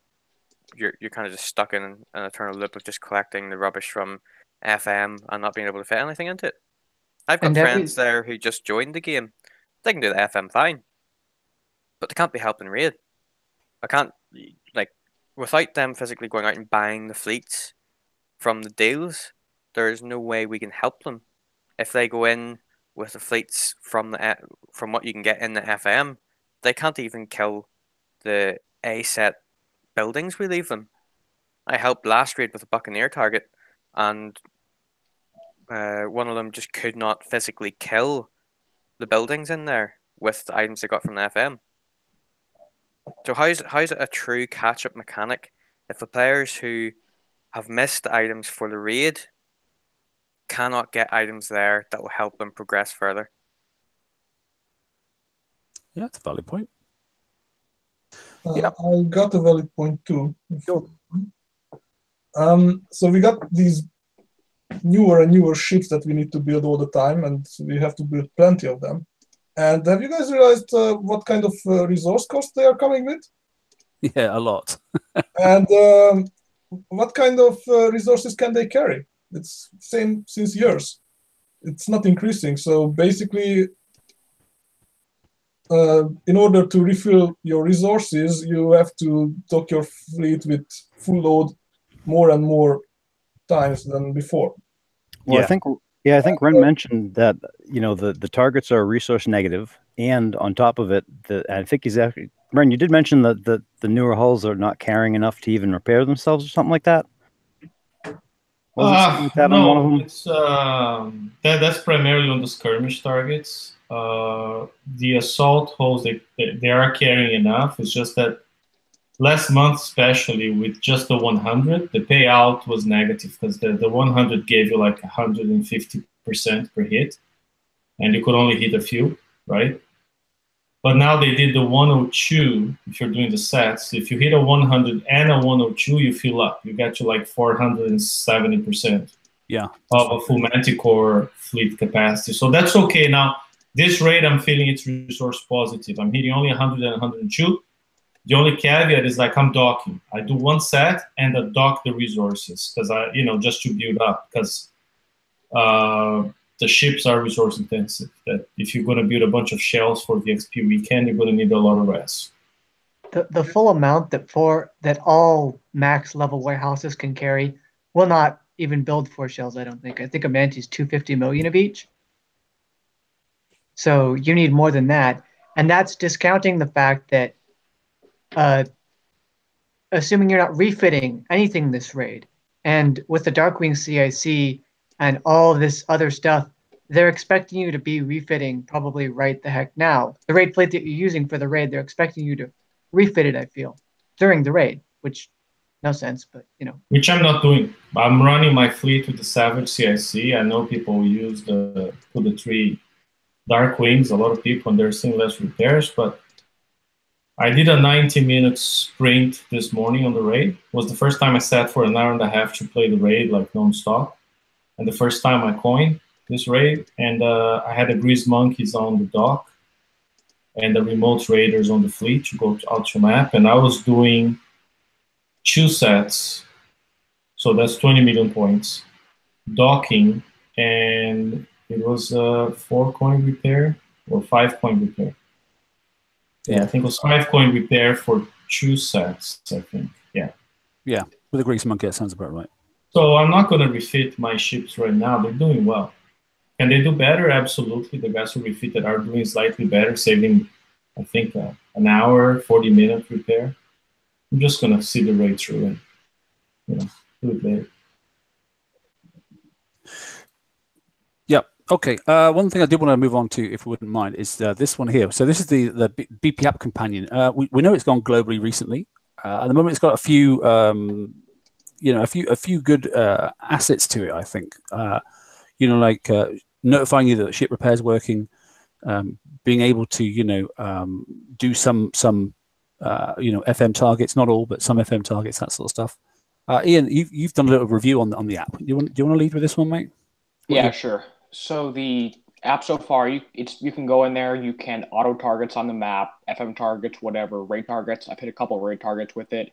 you're kind of just stuck in an eternal loop of just collecting the rubbish from FM and not being able to fit anything into it. I've got friends there who just joined the game. They can do the FM fine, but they can't be helping raid. I can't, without them physically going out and buying the fleets from the deals, there is no way we can help them. If they go in with the fleets from what you can get in the FM, they can't even kill the A set buildings we leave them. I helped last raid with a Buccaneer target, and one of them just could not physically kill the buildings in there with the items they got from the FM. So how is it a true catch-up mechanic if the players who have missed items for the raid cannot get items there that will help them progress further? Yeah, that's a valid point. I got a valid point too. Sure. So we got these newer and newer ships that we need to build all the time, and we have to build plenty of them. And have you guys realized what kind of resource cost they are coming with? Yeah, a lot. And what kind of resources can they carry? It's same since years. It's not increasing. So basically, in order to refill your resources, you have to dock your fleet with full load more and more times than before. Well, I think Ren mentioned that the targets are resource negative, and on top of it, I think he's actually Ren. You did mention that the newer hulls are not carrying enough to even repair themselves, or something like that. No, it's that's primarily on the skirmish targets. The assault hulls they are carrying enough. It's just that last month, especially with just the 100, the payout was negative because the 100 gave you like 150% per hit, and you could only hit a few, right? But now they did the 102. If you're doing the sets, if you hit a 100 and a 102, you fill up. You get to like 470%. Yeah. Of a full Manticore fleet capacity. So that's okay. Now, this raid, I'm feeling it's resource positive. I'm hitting only 100 and 102. The only caveat is like I'm docking. I do one set and I dock the resources because just to build up, because the ships are resource intensive. That if you're going to build a bunch of shells for the XP weekend, you're going to need a lot of rest. The full amount that all max level warehouses can carry will not even build 4 shells, I don't think. I think a Mantis 250 million of each. So you need more than that. And that's discounting the fact that assuming you're not refitting anything this raid, and with the Darkwing CIC and all this other stuff, they're expecting you to be refitting probably right the heck now. The raid fleet that you're using for the raid, they're expecting you to refit it, I feel, during the raid, which no sense, but Which I'm not doing. I'm running my fleet with the Savage CIC. I know people use the 3 Darkwings, a lot of people, and they're seeing less repairs, but I did a 90-minute sprint this morning on the raid. It was the first time I sat for an hour and a half to play the raid like non-stop. And the first time I coined this raid. And I had the Grease Monkeys on the dock and the remote raiders on the fleet to go out to map. And I was doing 2 sets. So that's 20 million points. Docking, and it was a 4-coin repair or 5-coin repair. Yeah, I think it was 5-coin repair for 2 sets, I think. Yeah. Yeah, with a Grease Monkey, that sounds about right. So I'm not going to refit my ships right now. They're doing well. Can they do better? Absolutely. The guys who refitted are doing slightly better, saving, I think, an hour, 40-minute repair. I'm just going to see the raid through and do it later. Okay, one thing I did want to move on to, if we wouldn't mind, is this one here. So this is the BP App Companion. We know it's gone globally recently. At the moment, it's got a few, a few good assets to it. I think, like notifying you that the ship repair is working, being able to, do some FM targets, not all, but some FM targets, that sort of stuff. Ian, you've done a little review on the app. Do you want to lead with this one, mate? Yeah, sure. So the app so far, you can go in there, you can auto targets on the map, FM targets, whatever, raid targets. I've hit a couple of raid targets with it,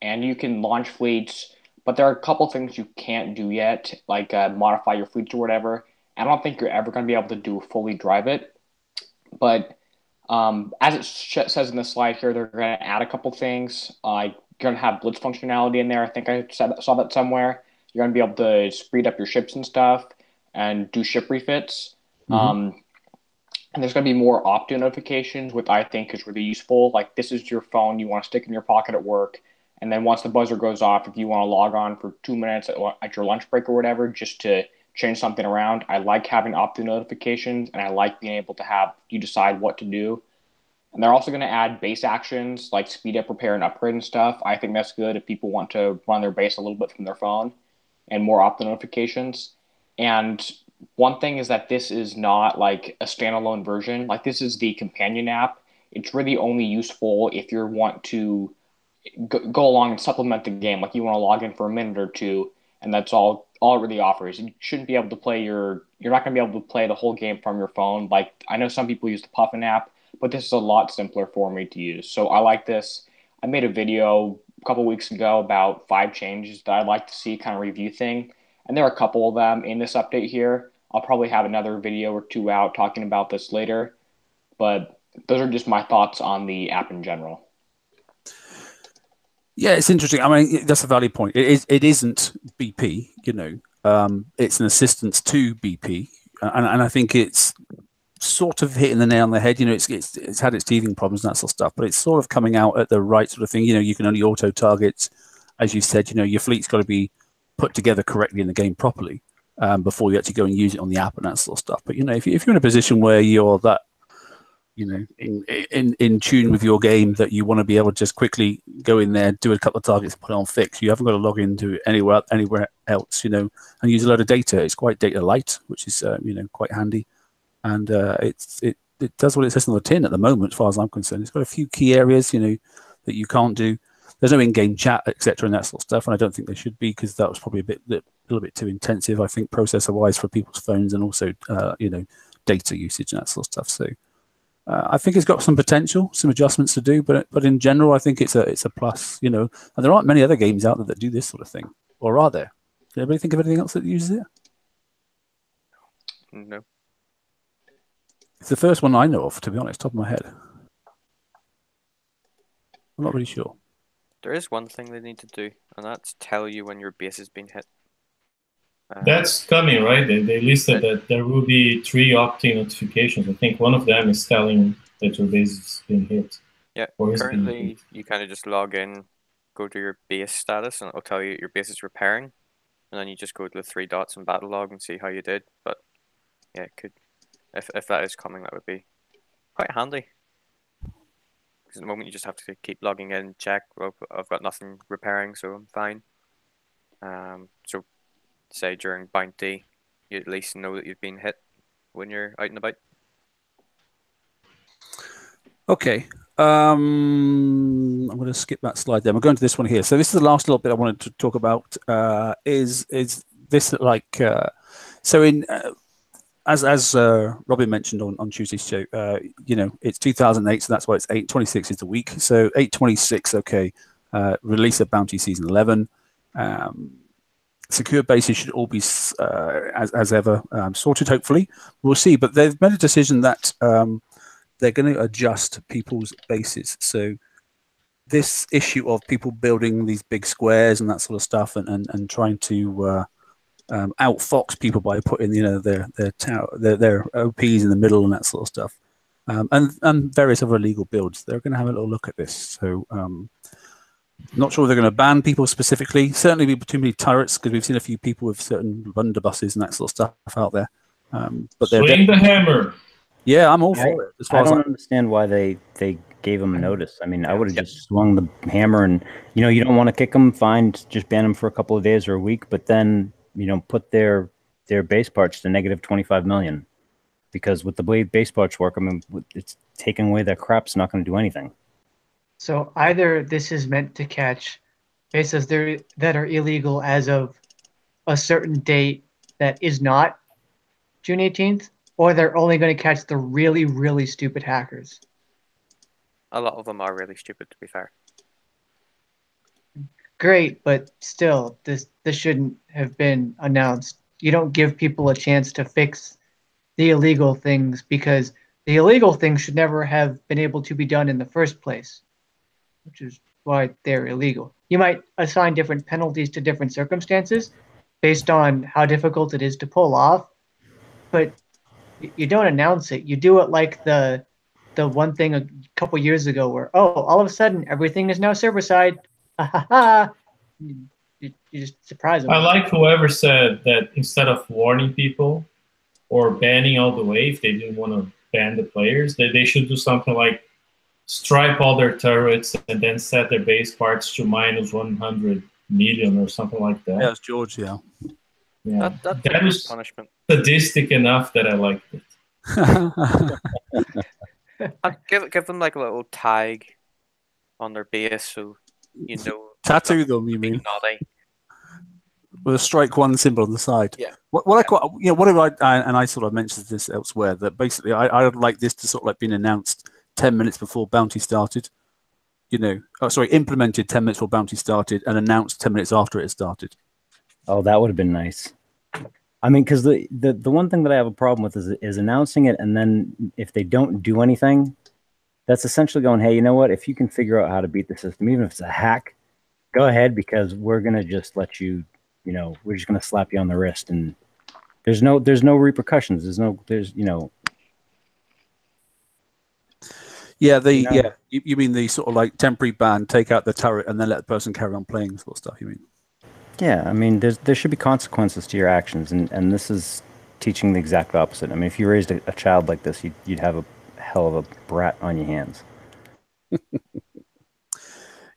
and you can launch fleets, but there are a couple things you can't do yet, like modify your fleets or whatever. I don't think you're ever going to be able to do fully drive it, but as it says in the slide here, they're going to add a couple things. You're going to have blitz functionality in there. I think I saw that somewhere. You're going to be able to speed up your ships and stuff and do ship refits. And there's going to be more opt-in notifications, which I think is really useful. Like, this is your phone you want to stick in your pocket at work. And then once the buzzer goes off, if you want to log on for 2 minutes at your lunch break or whatever, just to change something around, I like having opt-in notifications, and I like being able to have you decide what to do. And they're also going to add base actions like speed up, repair, and upgrade and stuff. I think that's good if people want to run their base a little bit from their phone, and more opt-in notifications. And one thing is that this is not like a standalone version. Like, this is the companion app. It's really only useful if you want to go along and supplement the game. Like, you want to log in for a minute or two, and that's all it really offers. You shouldn't be able to play you're not going to be able to play the whole game from your phone. Like, I know some people use the Puffin app, but this is a lot simpler for me to use. So I like this. I made a video a couple weeks ago about 5 changes that I'd like to see, kind of review thing. And there are a couple of them in this update here. I'll probably have another video or 2 out talking about this later. But those are just my thoughts on the app in general. Yeah, it's interesting. I mean, that's a valid point. It isn't BP, it's an assistance to BP. And I think it's sort of hitting the nail on the head. It's had its teething problems and that sort of stuff, but it's sort of coming out at the right sort of thing. You can only auto target, as you said, your fleet's got to be put together correctly in the game properly before you actually go and use it on the app and that sort of stuff. But if you're in a position where you're that in tune with your game that you want to be able to just quickly go in there, do a couple of targets, and put it on fix, you haven't got to log into anywhere else, and use a load of data. It's quite data light, which is quite handy, and it does what it says on the tin at the moment, as far as I'm concerned. It's got a few key areas that you can't do. There's no in-game chat, etc., and that sort of stuff, and I don't think there should be, because that was probably a little bit too intensive, I think, processor-wise for people's phones, and also data usage and that sort of stuff. So I think it's got some potential, some adjustments to do, but in general, I think it's a plus. You know, and there aren't many other games out there that do this sort of thing, or are there? Does anybody think of anything else that uses it? No. It's the first one I know of, to be honest, top of my head. I'm not really sure. There is one thing they need to do, and that's tell you when your base has been hit. That's coming, right? They listed that there will be 3 opt-in notifications. I think one of them is telling that your base has been hit. Yeah, currently you kind of just log in, go to your base status, and it'll tell you your base is repairing, and then you just go to the 3 dots in battle log and see how you did. But yeah, it could, if that is coming, that would be quite handy. Because at the moment you just have to keep logging in, check. Well, I've got nothing repairing, so I'm fine. So say during bounty, you at least know that you've been hit when you're out and about. Okay. I'm going to skip that slide there. We're going to this one here. So this is the last little bit I wanted to talk about. Is this like so in as Robin mentioned on Tuesday's show, you know, it's 2008, so that's why it's 8/26 is the week. So 8/26, okay, release of Bounty Season 11. Secure bases should all be as ever sorted. Hopefully, we'll see. But they've made a decision that they're going to adjust people's bases. So this issue of people building these big squares and that sort of stuff, and trying to outfox people by putting, you know, their OPs in the middle and that sort of stuff, and various other illegal builds. They're going to have a little look at this. So not sure they're going to ban people specifically. Certainly be too many turrets, because we've seen a few people with certain blunderbusses and that sort of stuff out there. But swing the hammer. Yeah, I'm all for it. As far I as don't understand why they gave him notice. I mean, I would have just swung the hammer, and you know, you don't want to kick them, fine, just ban them for a couple of days or a week, but then, you know, put their base parts to negative 25 million, because with the way base parts work, I mean, it's taking away that crap's not going to do anything. So either this is meant to catch bases that are illegal as of a certain date that is not June 18th, or they're only going to catch the really, really stupid hackers. A lot of them are really stupid, to be fair. Great, but still, this shouldn't have been announced. You don't give people a chance to fix the illegal things, because the illegal things should never have been able to be done in the first place, which is why they're illegal. You might assign different penalties to different circumstances based on how difficult it is to pull off, but you don't announce it. You do it like the one thing a couple years ago where, oh, all of a sudden everything is now server side. You just surprise them. I like whoever said that instead of warning people or banning all the way, if they didn't want to ban the players, that they should do something like stripe all their turrets and then set their base parts to minus 100 million or something like that. Yeah, it's George, yeah. Yeah, that was punishment. Sadistic enough that I liked it. Give them like a little tag on their base, so you know. Tattoo them, you mean? Naughty. With a strike one symbol on the side. Yeah. I sort of mentioned this elsewhere, that basically I would like this to sort of like being announced 10 minutes before Bounty started. You know, implemented 10 minutes before Bounty started and announced 10 minutes after it started. Oh, that would have been nice. I mean, because the one thing that I have a problem with is announcing it, and then if they don't do anything, that's essentially going, hey, you know what? If you can figure out how to beat the system, even if it's a hack, go ahead, because we're gonna just let you. You know, we're just gonna slap you on the wrist, and there's no repercussions. There's you know. Yeah, you mean the sort of like temporary ban, take out the turret, and then let the person carry on playing, sort of stuff. You mean? Yeah, I mean, there should be consequences to your actions, and this is teaching the exact opposite. I mean, if you raised a child like this, you'd have a hell of a brat on your hands.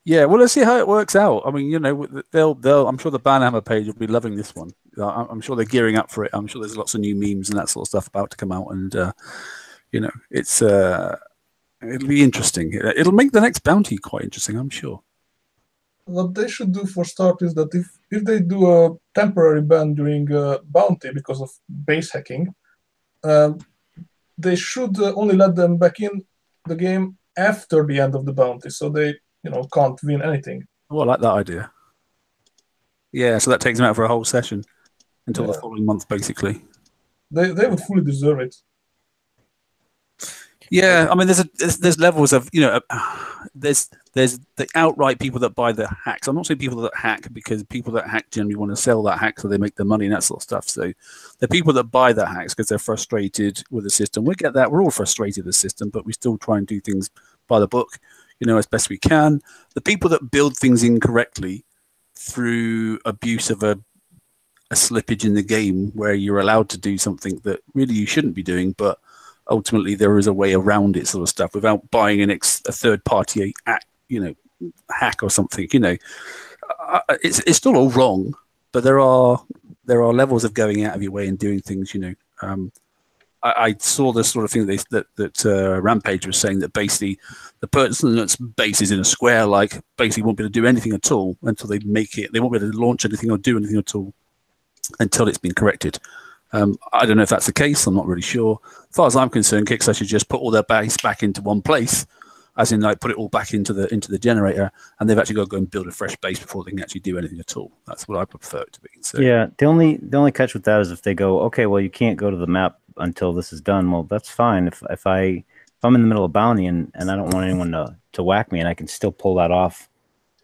Yeah, well, let's see how it works out. I mean, you know, they'll. I'm sure the Banhammer page will be loving this one. I'm sure they're gearing up for it. I'm sure there's lots of new memes and that sort of stuff about to come out, and you know, it's it'll be interesting. It'll make the next Bounty quite interesting, I'm sure. What they should do for start is that if they do a temporary ban during Bounty because of base hacking, they should only let them back in the game after the end of the bounty, so they can't win anything. Oh, I like that idea. Yeah, so that takes them out for a whole session until the following month, basically. They would fully deserve it. Yeah, I mean, there's levels of there's the outright people that buy the hacks. I'm not saying people that hack, because people that hack generally want to sell that hack so they make their money and that sort of stuff. So the people that buy that hacks because they're frustrated with the system. We get that. We're all frustrated with the system, but we still try and do things by the book, as best we can. The people that build things incorrectly through abuse of a slippage in the game where you're allowed to do something that really you shouldn't be doing, but ultimately there is a way around it, sort of stuff, without buying a third party hack or something. It's still all wrong, but there are levels of going out of your way and doing things. I saw this sort of thing that Rampage was saying, that basically the person that's base is in a square, basically won't be able to do anything at all until they make it. They won't be able to launch anything or do anything at all until it's been corrected. I don't know if that's the case. I'm not really sure. As far as I'm concerned, Kixeye should just put all their base back into one place, as in put it all back into the generator, and they've actually got to go and build a fresh base before they can actually do anything at all. That's what I prefer it to be. So. Yeah, the only catch with that is if they go, okay, well, you can't go to the map until this is done. Well, that's fine. If I'm in the middle of bounty and I don't want anyone to whack me, and I can still pull that off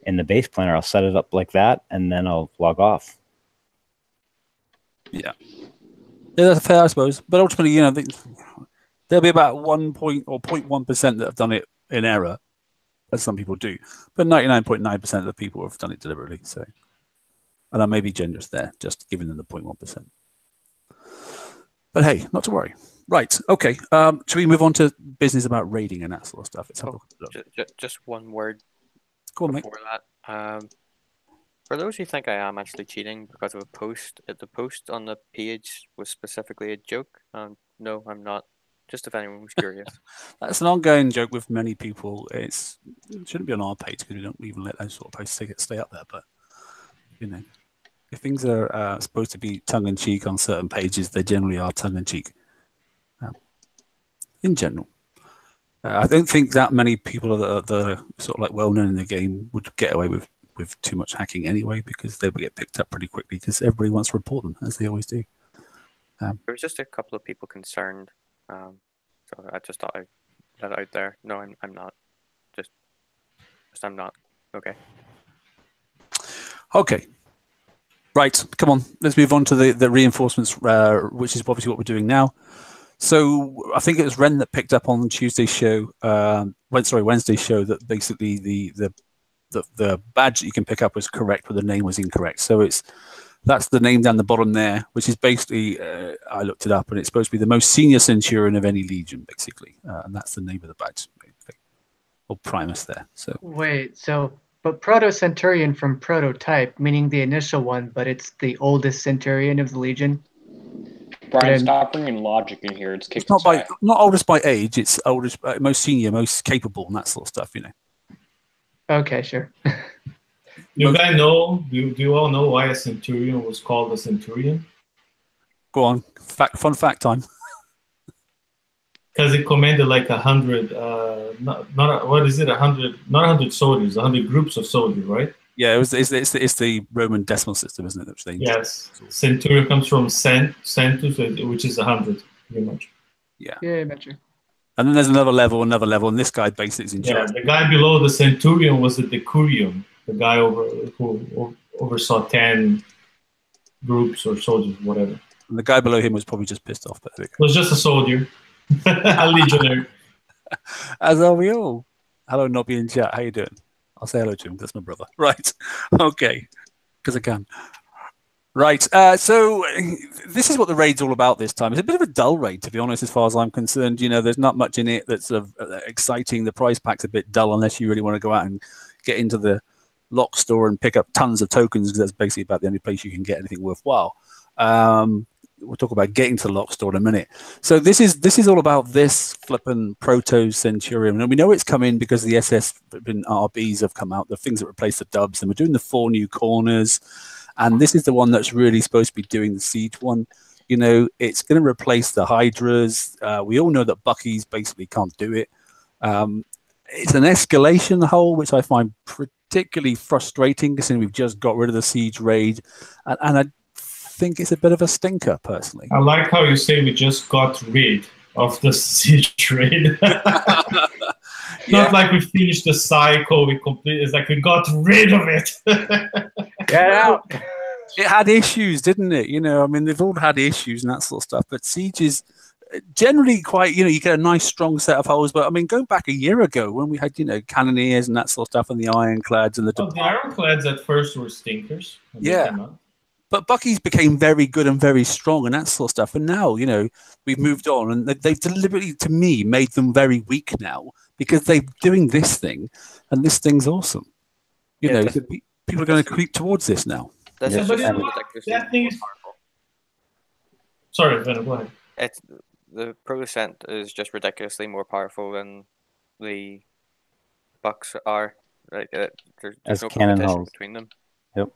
in the base planner, I'll set it up like that, and then I'll log off. Yeah. Yeah, that's fair, I suppose. But ultimately, there'll be about 0.1% that have done it in error, as some people do. But 99.9% of the people have done it deliberately. So, and I may be generous there, just giving them the 0.1%. But hey, not to worry. Right. Okay. Should we move on to business about raiding and that sort of stuff? Let's have a look. Just one word before that. For those who think I am actually cheating because of a post, the post on the page was specifically a joke. No, I'm not. Just if anyone was curious. That's an ongoing joke with many people. It shouldn't be on our page because we don't even let those sort of posts stay up there. But, if things are supposed to be tongue-in-cheek on certain pages, they generally are tongue-in-cheek. In general. I don't think that many people that are sort of well-known in the game would get away with too much hacking anyway, because they would get picked up pretty quickly because everybody wants to report them, as they always do. There was just a couple of people concerned, so I just thought I'd let it out there. No, I'm not. Just I'm not. Okay. Okay. Right, come on. Let's move on to the reinforcements, which is obviously what we're doing now. So I think it was Ren that picked up on Wednesday's show, that basically the badge that you can pick up was correct, but the name was incorrect. So that's the name down the bottom there, which is basically, I looked it up, and it's supposed to be the most senior centurion of any legion, basically. And that's the name of the badge, or Primus there. So wait, but Proto-Centurion from prototype, meaning the initial one, but it's the oldest centurion of the legion? Brian, stop bringing logic in here. It's not oldest by age, it's oldest, most senior, most capable, and that sort of stuff, Okay, sure. Do you all know why a centurion was called a centurion? Go on, fun fact time. Because it commanded 100, what is it? 100, not 100 soldiers, 100 groups of soldiers, right? Yeah, it's the Roman decimal system, isn't it? Yes, centurion comes from centus, which is 100, pretty much. Yeah. Yeah, gotcha. And then there's another level, and this guy basically is in charge. Yeah, the guy below the centurion was the decurion, the guy who oversaw 10 groups or soldiers, whatever. And the guy below him was probably just pissed off. But it was just a soldier, a legionary. As are we all. Hello, Nobby in chat. How you doing? I'll say hello to him. That's my brother. Right. Okay. Because I can. Right. So this is what the raid's all about this time. It's a bit of a dull raid, to be honest, as far as I'm concerned. There's not much in it that's exciting. The prize pack's a bit dull unless you really want to go out and get into the lock store and pick up tons of tokens, because that's basically about the only place you can get anything worthwhile. We'll talk about getting to the lock store in a minute. So this is all about this flippin' Proto-Centurion. And we know it's come in because the SS RBs have come out, the things that replace the dubs, and we're doing the 4 new corners. And this is the one that's really supposed to be doing the siege one. You know, it's going to replace the Hydras. We all know that Bucky's basically can't do it. It's an escalation hole, which I find particularly frustrating, because we've just got rid of the siege raid, and I think it's a bit of a stinker, personally. I like how you say we just got rid of the siege raid. Not like we finished the cycle, we completed. It's like we got rid of it. Get out. It had issues, didn't it? You know, I mean, they've all had issues and that sort of stuff. But Siege is generally quite, you know, you get a nice strong set of holes. But I mean, going back a year ago when we had, you know, Cannoneers and that sort of stuff, and the Ironclads and the Ironclads at first were stinkers. Yeah. But Bucky's became very good and very strong and that sort of stuff. And now, you know, we've moved on, and they've deliberately, to me, made them very weak now, because they're doing this thing, and this thing's awesome. You know, people are going to creep towards this now. But you know what? That thing is... Sorry, Venom, go ahead. The Producent is just ridiculously more powerful than the Bucks are. Like, there's no competition between them. Yep.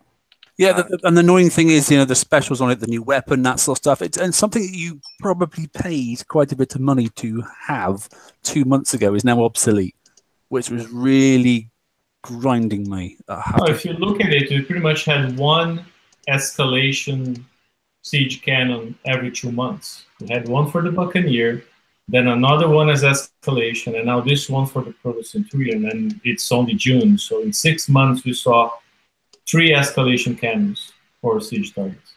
Yeah, and the annoying thing is, you know, the specials on it, the new weapon, that sort of stuff. And something that you probably paid quite a bit of money to have 2 months ago is now obsolete, which was really grinding me. If you look at it, we pretty much had one escalation siege cannon every 2 months. We had one for the Buccaneer, then another one as escalation, and now this one for the Proto-Centurion, and it's only June. So in 6 months, we saw 3 escalation cannons for siege targets.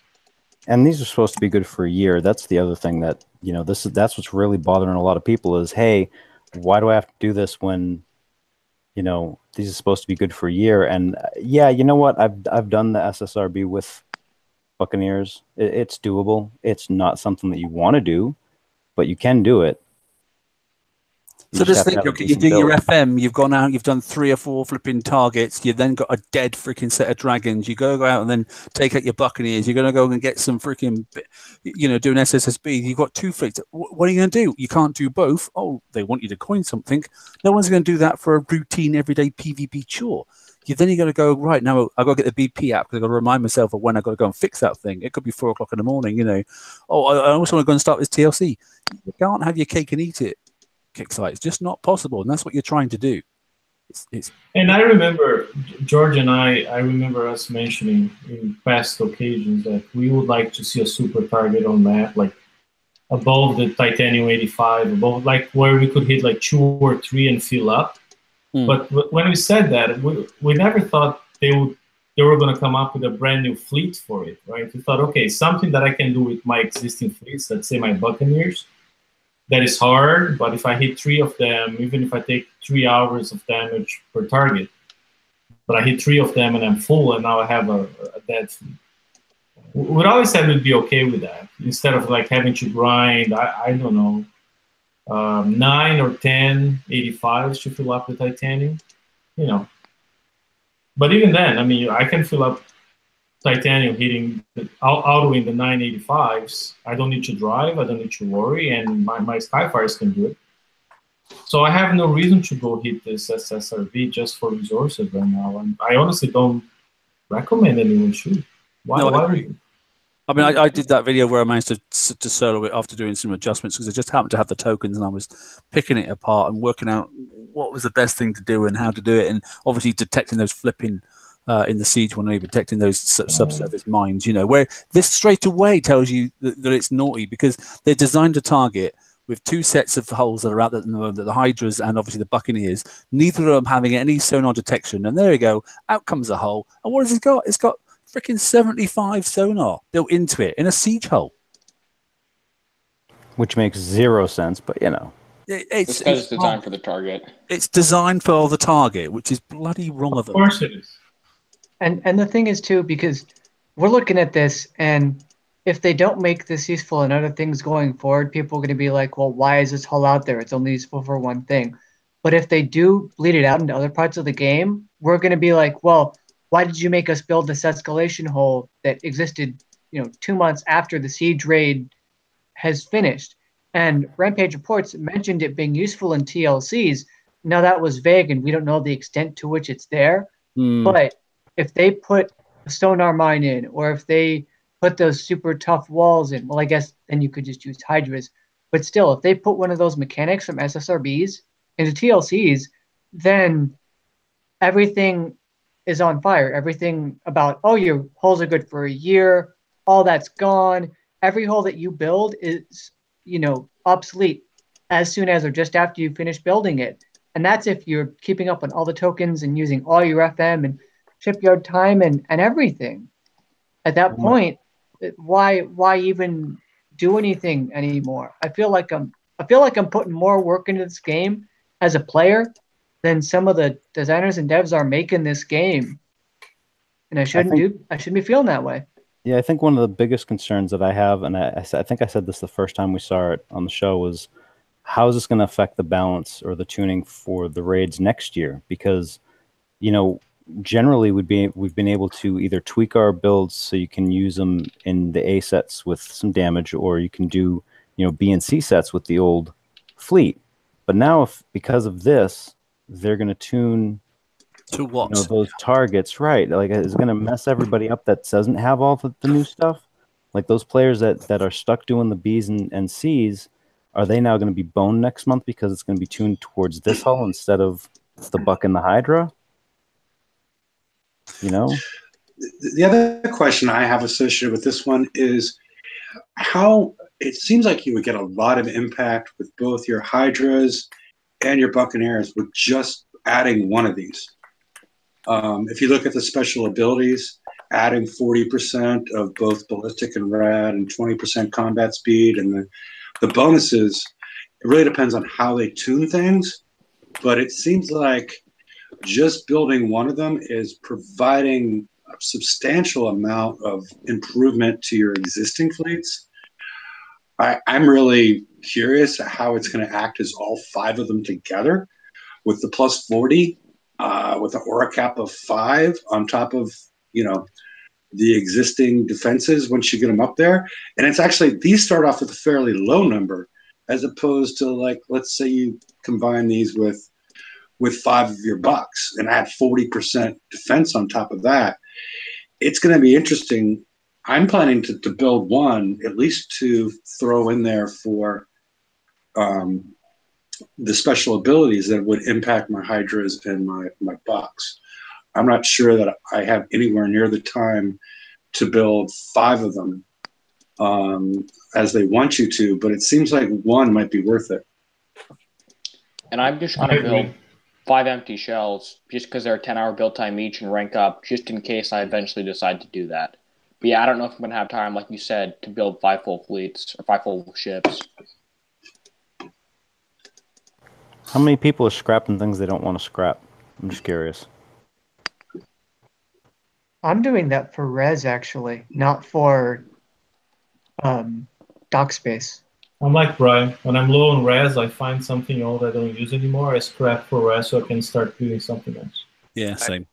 And these are supposed to be good for a year. That's the other thing that, you know, that's what's really bothering a lot of people is, hey, why do I have to do this when, you know, these are supposed to be good for a year? And yeah, you know what? I've done the SSRB with Buccaneers. It's doable. It's not something that you want to do, but you can do it. So just think, you're doing your FM, you've gone out, you've done 3 or 4 flipping targets, you've then got a dead freaking set of dragons, you go out and then take out your Buccaneers, you're going to go and get some freaking, you know, do an SSSB, you've got 2 fleets. What are you going to do? You can't do both. Oh, they want you to coin something. No one's going to do that for a routine, everyday PvP chore. Then you got to go, right, now I've got to get the BP app because I've got to remind myself of when I've got to go and fix that thing. It could be 4 o'clock in the morning, you know. Oh, I also want to go and start this TLC. You can't have your cake and eat it. Kixeye. It's just not possible, and that's what you're trying to do. And I remember, George and I remember us mentioning in past occasions that we would like to see a super target on map, like above the Titanium 85, above, like where we could hit like 2 or 3 and fill up. But when we said that, we never thought they were going to come up with a brand new fleet for it, right? We thought, okay, something that I can do with my existing fleets, let's say my Buccaneers. That is hard, but if I hit 3 of them, even if I take 3 hours of damage per target, but I hit 3 of them and I'm full, and now I have a dead fleet. We always said we'd be okay with that, instead of like having to grind, I don't know, 9 or 10 85s to fill up the Titanium, you know. But even then, I mean, I can fill up Titanium hitting autoing the 985s. I don't need to drive, I don't need to worry, and my Skyfires can do it. So I have no reason to go hit this SSRV just for resources right now, and I honestly don't recommend anyone should. Why are you? I mean, I did that video where I managed to solo it after doing some adjustments, because I just happened to have the tokens and I was picking it apart and working out what was the best thing to do and how to do it, and obviously detecting those flipping in the siege one, detecting those subsurface mines, you know, where this straight away tells you that it's naughty, because they're designed to target with 2 sets of holes that are out there at the moment, the Hydras and obviously the Buccaneers, neither of them having any sonar detection. And there you go, out comes a hole. And what has it got? It's got freaking 75 sonar built into it in a siege hole. Which makes 0 sense, but you know. It's because it's designed for the target. It's designed for the target, which is bloody wrong of them. Of course it is. And the thing is, too, because we're looking at this, and if they don't make this useful in other things going forward, people are going to be like, well, why is this hull out there? It's only useful for one thing. But if they do bleed it out into other parts of the game, we're going to be like, well, why did you make us build this escalation hole that existed, you know, 2 months after the siege raid has finished? And Rampage Reports mentioned it being useful in TLCs. Now, that was vague, and we don't know the extent to which it's there. But if they put a sonar mine in, or if they put those super tough walls in. Well, I guess then you could just use Hydras. But still, if they put one of those mechanics from SSRBs into TLCs, then everything is on fire. Everything about, oh, your holes are good for a year, all that's gone. Every hole that you build is, obsolete as soon as or just after you finish building it. And that's if you're keeping up on all the tokens and using all your FM and shipyard time and everything. At that point, why even do anything anymore? I feel like I'm putting more work into this game as a player than some of the designers and devs are making this game. And I shouldn't be feeling that way. Yeah, I think one of the biggest concerns that I have, and I think I said this the first time we saw it on the show, was how is this going to affect the balance or the tuning for the raids next year? Because, generally we've been able to either tweak our builds so you can use them in the A sets with some damage, or you can do, B and C sets with the old fleet. But now, because of this, they're going to tune to what? Those targets, right? Like, it's going to mess everybody up that doesn't have all the new stuff. Like those players that are stuck doing the Bs and Cs, are they now going to be boned next month because it's going to be tuned towards this hull instead of the Buck and the Hydra? The other question I have associated with this one is how it seems like you would get a lot of impact with both your Hydras and your Buccaneers with just adding one of these. If you look at the special abilities, adding 40% of both ballistic and rad and 20% combat speed, and the bonuses, it really depends on how they tune things. But it seems like just building one of them is providing a substantial amount of improvement to your existing fleets. I'm really curious how it's going to act as all 5 of them together with the plus 40, with an aura cap of 5 on top of, the existing defenses once you get them up there. And it's actually, these start off with a fairly low number as opposed to, like, let's say you combine these with 5 of your Bucks and add 40% defense on top of that. It's going to be interesting. I'm planning to build one, at least to throw in there for the special abilities that would impact my Hydras and my Bucks. I'm not sure that I have anywhere near the time to build 5 of them as they want you to, but it seems like one might be worth it. And I'm just going to build 5 empty shells just because they're a 10-hour build time each and rank up just in case I eventually decide to do that. But yeah, I don't know if I'm going to have time, like you said, to build 5 full fleets or 5 full ships. How many people are scrapping things they don't want to scrap? I'm just curious. I'm doing that for res, actually, not for dock space. I'm like Brian. When I'm low on res, I find something old I don't use anymore. I scrap for res so I can start doing something else. Yeah, same.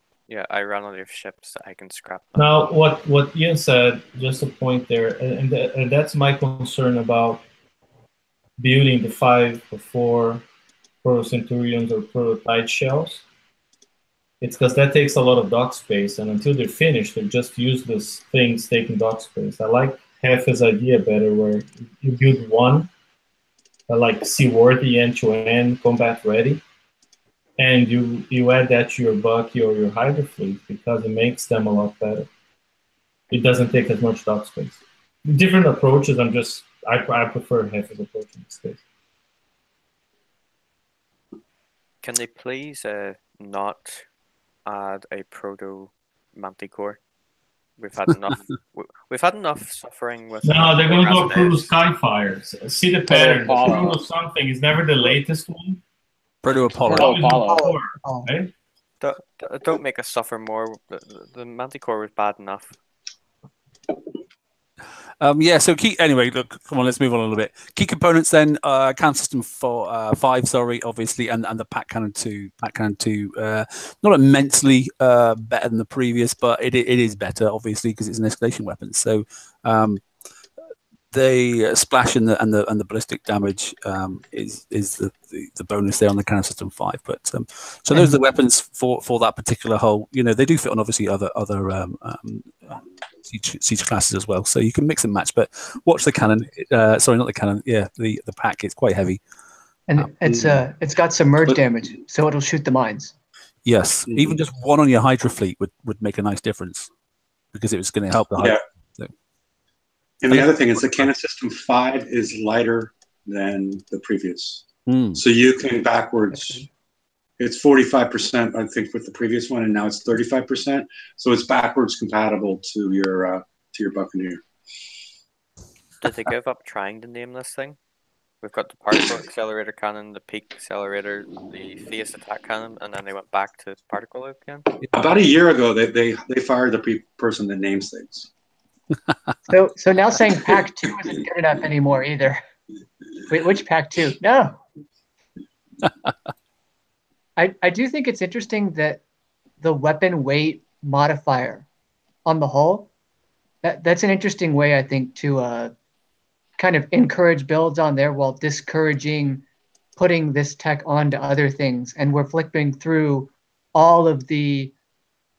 I run out of ships that I can scrap them. Now, what Ian said, just a point there, and that's my concern about building the 5 or 4 Proto Centurions or Proto Tide shells. It's because that takes a lot of dock space, and until they're finished, they're just useless things taking dock space. I like Hefe's idea better, where you build one, like seaworthy, end-to-end, combat ready, and you add that to your Bucky or your Hydra fleet because it makes them a lot better. It doesn't take as much dock space. Different approaches. I prefer Hefe's approach in this case. Can they please not add a proto Manticore? We've had enough. We've had enough suffering with. No, they're going to go proto Skyfires. See the pattern. Proto something is never the latest one. Proto Apollo. Right? Don't make us suffer more. The Manticore was bad enough. Yeah, so anyway, look, come on, let's move on a little bit. Key components then, cannon system for 5, sorry, obviously, and the pack cannon 2. Not immensely better than the previous, but it is better, obviously, because it's an escalation weapon. So the splash and the ballistic damage is the bonus there on the cannon system 5. But so those are the weapons for that particular hull. They do fit on obviously other siege classes as well. So you can mix and match. But watch the cannon. Sorry, not the cannon. Yeah, the pack. It's quite heavy. And it's got submerged damage, so it'll shoot the mines. Yes, even just one on your Hydra fleet would make a nice difference because it was going to help the Hydra. Yeah. So. And the other thing is the cannon system 5 is lighter than the previous. So you can backwards. It's 45%, I think, with the previous one, and now it's 35%. So it's backwards compatible to your Buccaneer. Did they give up trying to name this thing? We've got the particle accelerator cannon, the peak accelerator, the phase attack cannon, and then they went back to particle again. About a year ago, they fired the person that names things. So now saying Pack 2 isn't good enough anymore either. Wait, which Pack 2? No. I do think it's interesting that the weapon weight modifier on the hull, that's an interesting way, I think, to kind of encourage builds on there while discouraging putting this tech onto other things. And we're flipping through all of the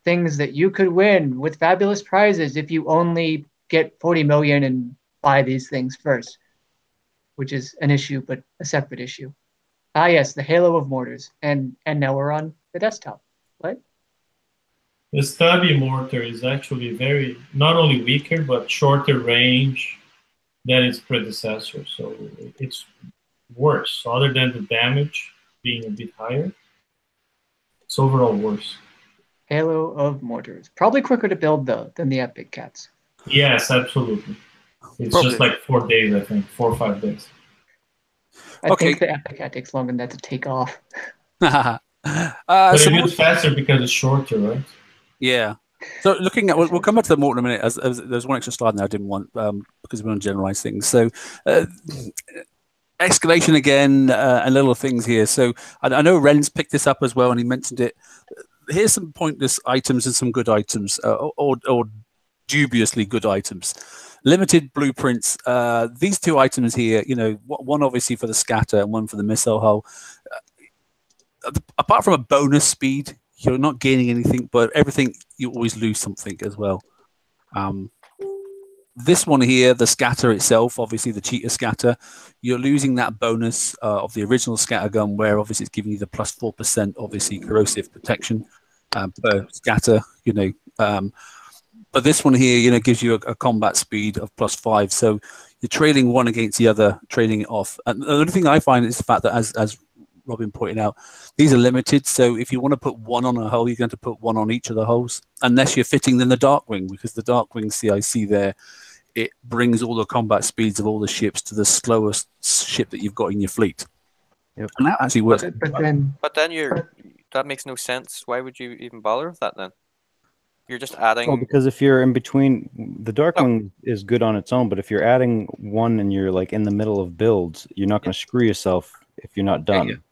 things that you could win with fabulous prizes if you only get 40 million and buy these things first, which is an issue, but a separate issue. Ah, yes, the Halo of Mortars. And now we're on the desktop. What? The Stubby Mortar is actually very, not only weaker, but shorter range than its predecessor. So it's worse. Other than the damage being a bit higher, it's overall worse. Halo of Mortars. Probably quicker to build, though, than the Epic Cats. Yes, absolutely. It's just like 4 days, I think. 4 or 5 days. I think the Epic Cat takes longer than that to take off. But it moves faster because it's shorter, right? Yeah. So looking at, we'll come back to the Mortar in a minute. As there's one extra slide there I didn't want because we want to generalize things. So escalation again and little things here. So I know Ren's picked this up as well, and he mentioned it. Here's some pointless items and some good items, or dubiously good items. Limited blueprints. These two items here, you know, one obviously for the scatter and one for the missile hull. Apart from a bonus speed, you're not gaining anything, but everything, you always lose something as well. This one here, the scatter itself, obviously the cheater scatter, you're losing that bonus of the original scatter gun, where obviously it's giving you the plus 4%, obviously corrosive protection per scatter, you know. But this one here, you know, gives you a combat speed of plus 5. So you're trading one against the other, trading it off. And the only thing I find is the fact that, as Robin pointed out, these are limited. So if you want to put one on a hull, you're going to put one on each of the hulls, unless you're fitting in the Darkwing, because the Darkwing CIC there, it brings all the combat speeds of all the ships to the slowest ship that you've got in your fleet. Yep. And that actually works. But then that makes no sense. Why would you even bother with that then? You're just adding. Well, because if you're in between, the Darkwing is good on its own, but if you're adding one and you're like in the middle of builds, you're not going to screw yourself if you're not done.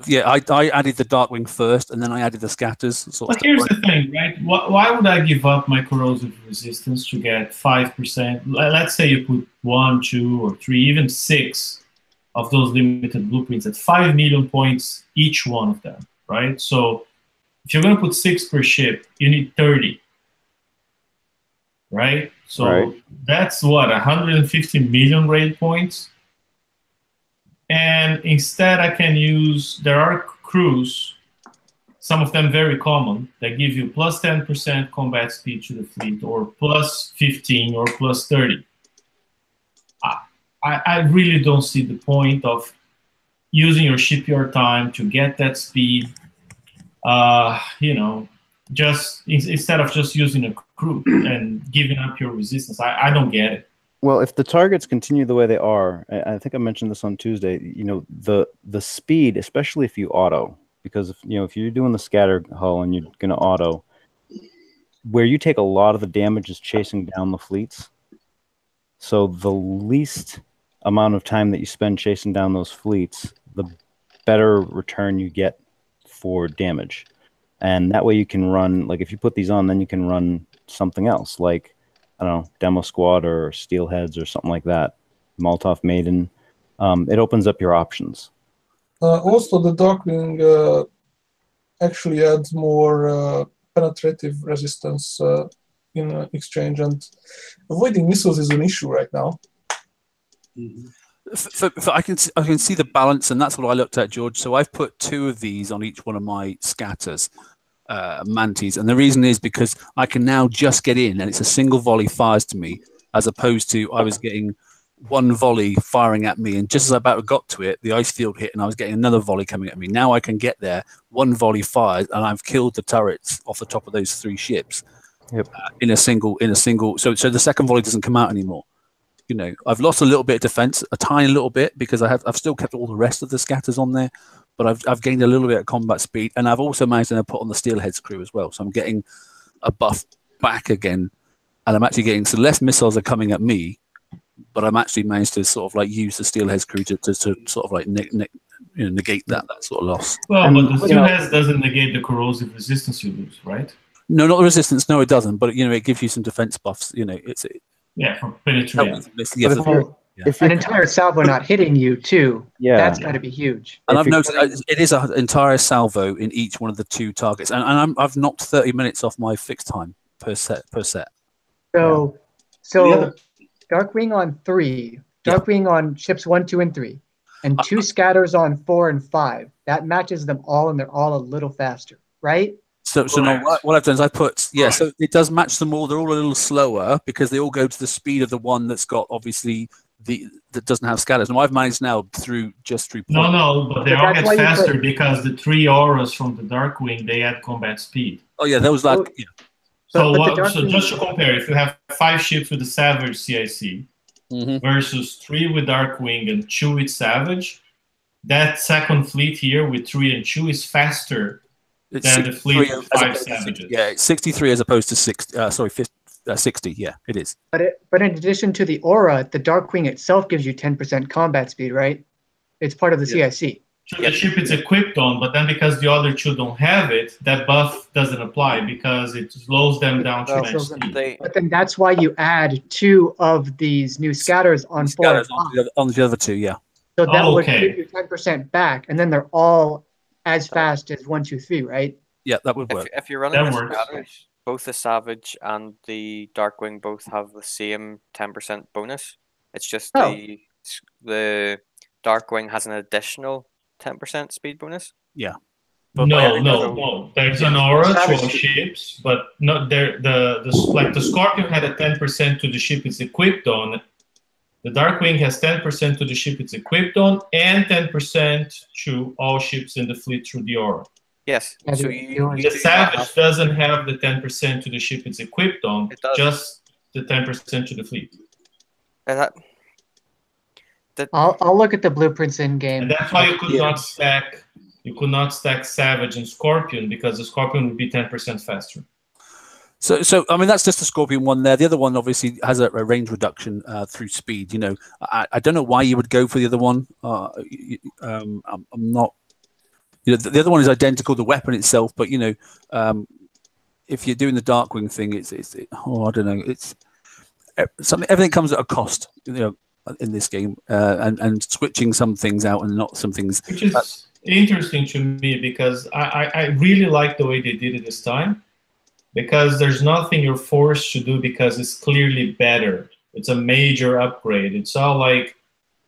Yeah, I added the Darkwing first, and then I added the scatters. But here's the thing, right? Why would I give up my corrosive resistance to get 5%? Let's say you put 1, 2, or 3, even 6 of those limited blueprints at 5 million points each one of them, right? So if you're going to put 6 per ship, you need 30. Right? So that's what, 150 million raid points. And instead I can use, there are crews, some of them very common, that give you plus 10% combat speed to the fleet, or plus 15 or plus 30. I really don't see the point of using your shipyard time to get that speed, you know, just instead of just using a crew and giving up your resistance. I don't get it. Well, if the targets continue the way they are, I think I mentioned this on Tuesday, you know, the speed, especially if you auto, because if you're doing the scatter hull and you're going to auto, where you take a lot of the damage is chasing down the fleets. So the least amount of time that you spend chasing down those fleets, the better return you get for damage. And that way you can run, like if you put these on, then you can run something else, like, I don't know, Demo Squad or Steelheads or something like that, Molotov Maiden. It opens up your options. Also, the Darkwing actually adds more penetrative resistance in exchange, and avoiding missiles is an issue right now. I can see the balance, and that's what I looked at, George. So I've put 2 of these on each one of my scatters, mantis, and the reason is because I can now just get in, and it's a single volley fires to me, as opposed to I was getting 1 volley firing at me, and just as I about got to it, the ice field hit, and I was getting another volley coming at me. Now I can get there, 1 volley fires, and I've killed the turrets off the top of those 3 ships. Yep. In a single. So the second volley doesn't come out anymore. You know, I've lost a little bit of defense, a tiny little bit, because I've still kept all the rest of the scatters on there, but I've gained a little bit of combat speed, and I've also managed to put on the Steelhead's crew as well. So I'm getting a buff back again, and I'm actually getting less missiles are coming at me, but I'm actually managed to sort of like use the Steelhead's crew to sort of like negate that sort of loss. Well, but the Steelheads doesn't negate the corrosive resistance you lose, right? No, not the resistance. No, it doesn't. But it gives you some defense buffs. For penetrating. An entire salvo not hitting you too. Yeah, that's got to be huge. And I've noticed it is an entire salvo in each one of the 2 targets, and I've knocked 30 minutes off my fixed time per set. So Darkwing on 3, Darkwing on ships 1, 2, and 3, and 2 scatters on 4 and 5. That matches them all, and they're all a little faster, right? So now what I've done is I put so it does match them all. They're all a little slower because they all go to the speed of the one that's got obviously that doesn't have scatters. Now I've managed through. No, but they all get faster because the 3 auras from the Darkwing, they add combat speed. Oh yeah, that was like. So just to compare, if you have 5 ships with the Savage CIC versus 3 with Darkwing and 2 with Savage, that second fleet here with 3 and 2 is faster than the fleet with 5 Savages. It's 63 as opposed to 60. Yeah, it is. But in addition to the aura, the Darkwing itself gives you 10% combat speed, right? It's part of the CIC. So the ship is equipped on, but then because the other 2 don't have it, that buff doesn't apply because it slows them down to max speed. But then that's why you add 2 of these new scatters on 4 and 5. On the other 2, yeah. So that would give you 10% back, and then they're all as fast as 1, 2, 3, right? Yeah, that would work. If you're running the scatters, both the Savage and the Darkwing both have the same 10% bonus. It's just the Darkwing has an additional 10% speed bonus. Yeah. No. There's an aura to all ships, but not there. The Scorpion had a 10% to the ship it's equipped on. The Darkwing has 10% to the ship it's equipped on, and 10% to all ships in the fleet through the aura. Yes. So the Savage doesn't have the 10% to the ship it's equipped on, just the 10% to the fleet. I'll look at the blueprints in game. And that's why you could not stack. You could not stack Savage and Scorpion because the Scorpion would be 10% faster. So I mean that's just the Scorpion one there. The other one obviously has a range reduction through speed. I don't know why you would go for the other one. I'm not. The other one is identical, the weapon itself, but if you're doing the Darkwing thing, I don't know. It's something. Everything comes at a cost. In this game, and switching some things out and not some things. Which is interesting to me because I really like the way they did it this time, because there's nothing you're forced to do because it's clearly better. It's a major upgrade. It's all like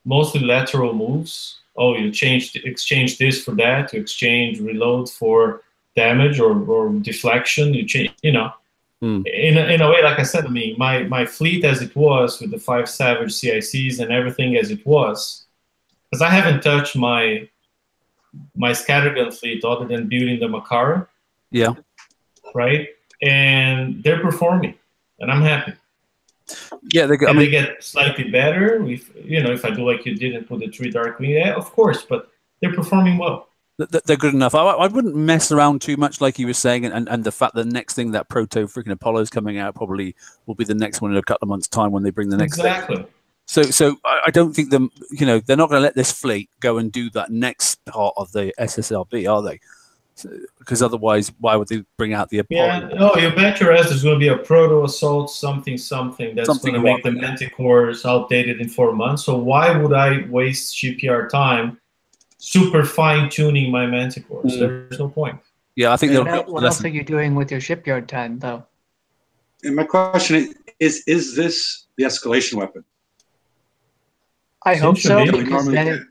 mostly lateral moves. Oh, you exchange this for that. You exchange reload for damage or deflection. You change, In a way, like I said, my fleet as it was with the 5 Savage CICs and everything as it was, because I haven't touched my scattergun fleet other than building the Makara. Yeah. Right? And they're performing, and I'm happy. Yeah, they get slightly better. If I do like you did and put the 3 Darkwing, of course, but they're performing well. They're good enough. I wouldn't mess around too much, like you were saying, and the fact that the next thing that Proto freaking Apollo is coming out probably will be the next one in a couple of months' time when they bring the next. Exactly. So I don't think them. They're not going to let this fleet go and do that next part of the SSLB, are they? Because otherwise, why would they bring out the Apollo? Yeah, no, you bet your ass there's going to be a Proto Assault something that's going to make the Manticores outdated in 4 months. So why would I waste shipyard time super fine-tuning my Manticores? There's no point. Yeah, I think what else are you doing with your shipyard time, though? And my question is this the escalation weapon? I hope Seems to so, be. We because normally then get.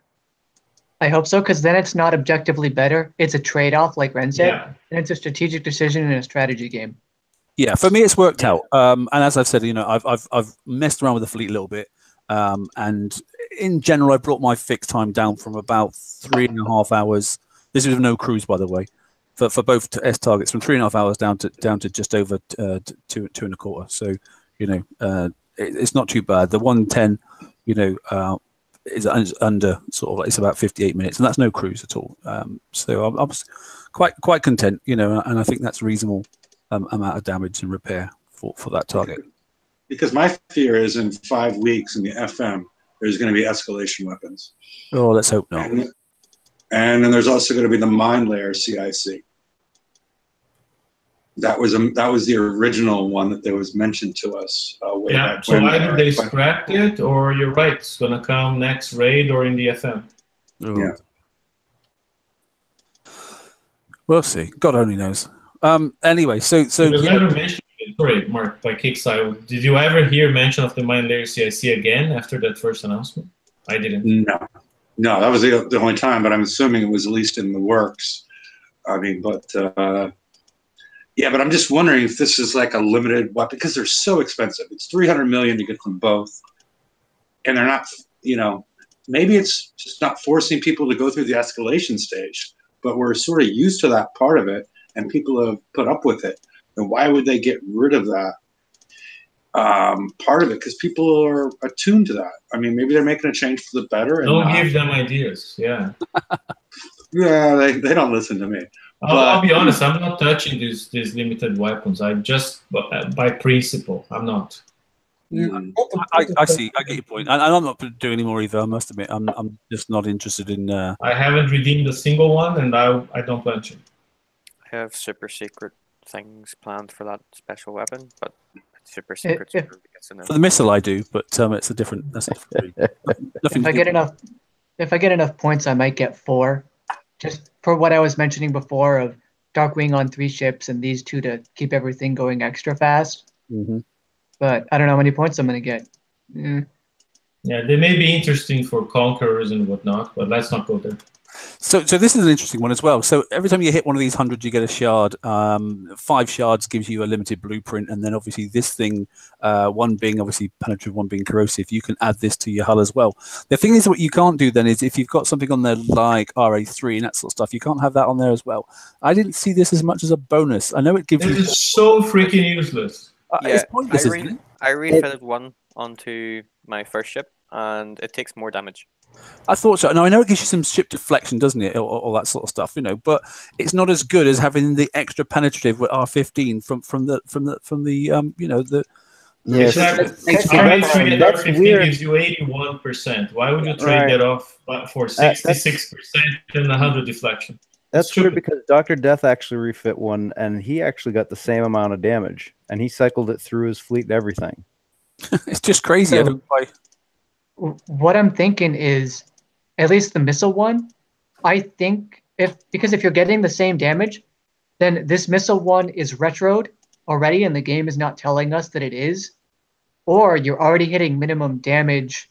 I hope so, because then it's not objectively better. It's a trade-off, like Ren said, Yeah. and it's a strategic decision in a strategy game. Yeah, for me, it's worked Yeah. out. And as I've said, I've messed around with the fleet a little bit, and in general, I brought my fixed time down from about 3.5 hours. This is with no cruise, by the way, for both S targets, from 3.5 hours down to just over 2.25. So it's not too bad. The 110, is under sort of, it's about 58 minutes, and that's no cruise at all. So I was quite content, and I think that's reasonable amount of damage and repair for that target. Because my fear is in 5 weeks in the FM, there's going to be escalation weapons. Oh, let's hope not. And then there's also going to be the mine layer CIC. That was the original one that was mentioned to us. Way back So when, either they scrapped it, or you're right, it's going to come next raid or in the FM. Oh. Yeah. We'll see. God only knows. Anyway, so It was never mentioned. Sorry, Mark, by Kixeye. Did you ever hear mention of the mine layer CIC again after that first announcement? I didn't. No, that was the only time. But I'm assuming it was at least in the works. I mean, but yeah, but I'm just wondering if this is like a limited weapon, because they're so expensive. It's $300 million to get them both, and they're not. Maybe it's just not forcing people to go through the escalation stage, but we're sort of used to that part of it, and people have put up with it. And why would they get rid of that part of it? Because people are attuned to that. I mean, maybe they're making a change for the better. And Don't give them ideas. Yeah. Yeah, they don't listen to me. I'll be honest. I'm not touching these limited weapons. I just by principle. I'm not. I see. I get your point, and I'm not doing any more either. I must admit, I'm just not interested in. I haven't redeemed a single one, and I don't plan to. I have super secret things planned for that special weapon, but it's super secret. So nobody gets to know. For the missile, I do, but it's a different. That's a different nothing. If I get enough points, I might get 4, just for what I was mentioning before of Darkwing on 3 ships and these 2 to keep everything going extra fast. Mm-hmm. But I don't know how many points I'm going to get. Yeah, they may be interesting for conquerors and whatnot, but let's not go there. So this is an interesting one as well. So every time you hit one of these 100, you get a shard. 5 shards gives you a limited blueprint, and then obviously this thing, one being obviously penetrative, one being corrosive, you can add this to your hull as well. The thing is, what you can't do then is if you've got something on there like RA3 and that sort of stuff, you can't have that on there as well. I didn't see this as much as a bonus. I know it gives you. This is so freaking useless. It's pointless, isn't it? I refitted one onto my first ship, and it takes more damage. I thought so. Now I know it gives you some ship deflection, doesn't it, or all that sort of stuff, but it's not as good as having the extra penetrative with R15 from the. Yes, that's weird. Gives you 81%. Why would you trade that off for 66% and 100 deflection? That's weird because Dr. Death actually refit one, and he actually got the same amount of damage, and he cycled it through his fleet and everything. It's just crazy. So, what I'm thinking is, at least the missile one, I think because if you're getting the same damage, then this missile one is retroed already, and the game is not telling us that it is, or you're already hitting minimum damage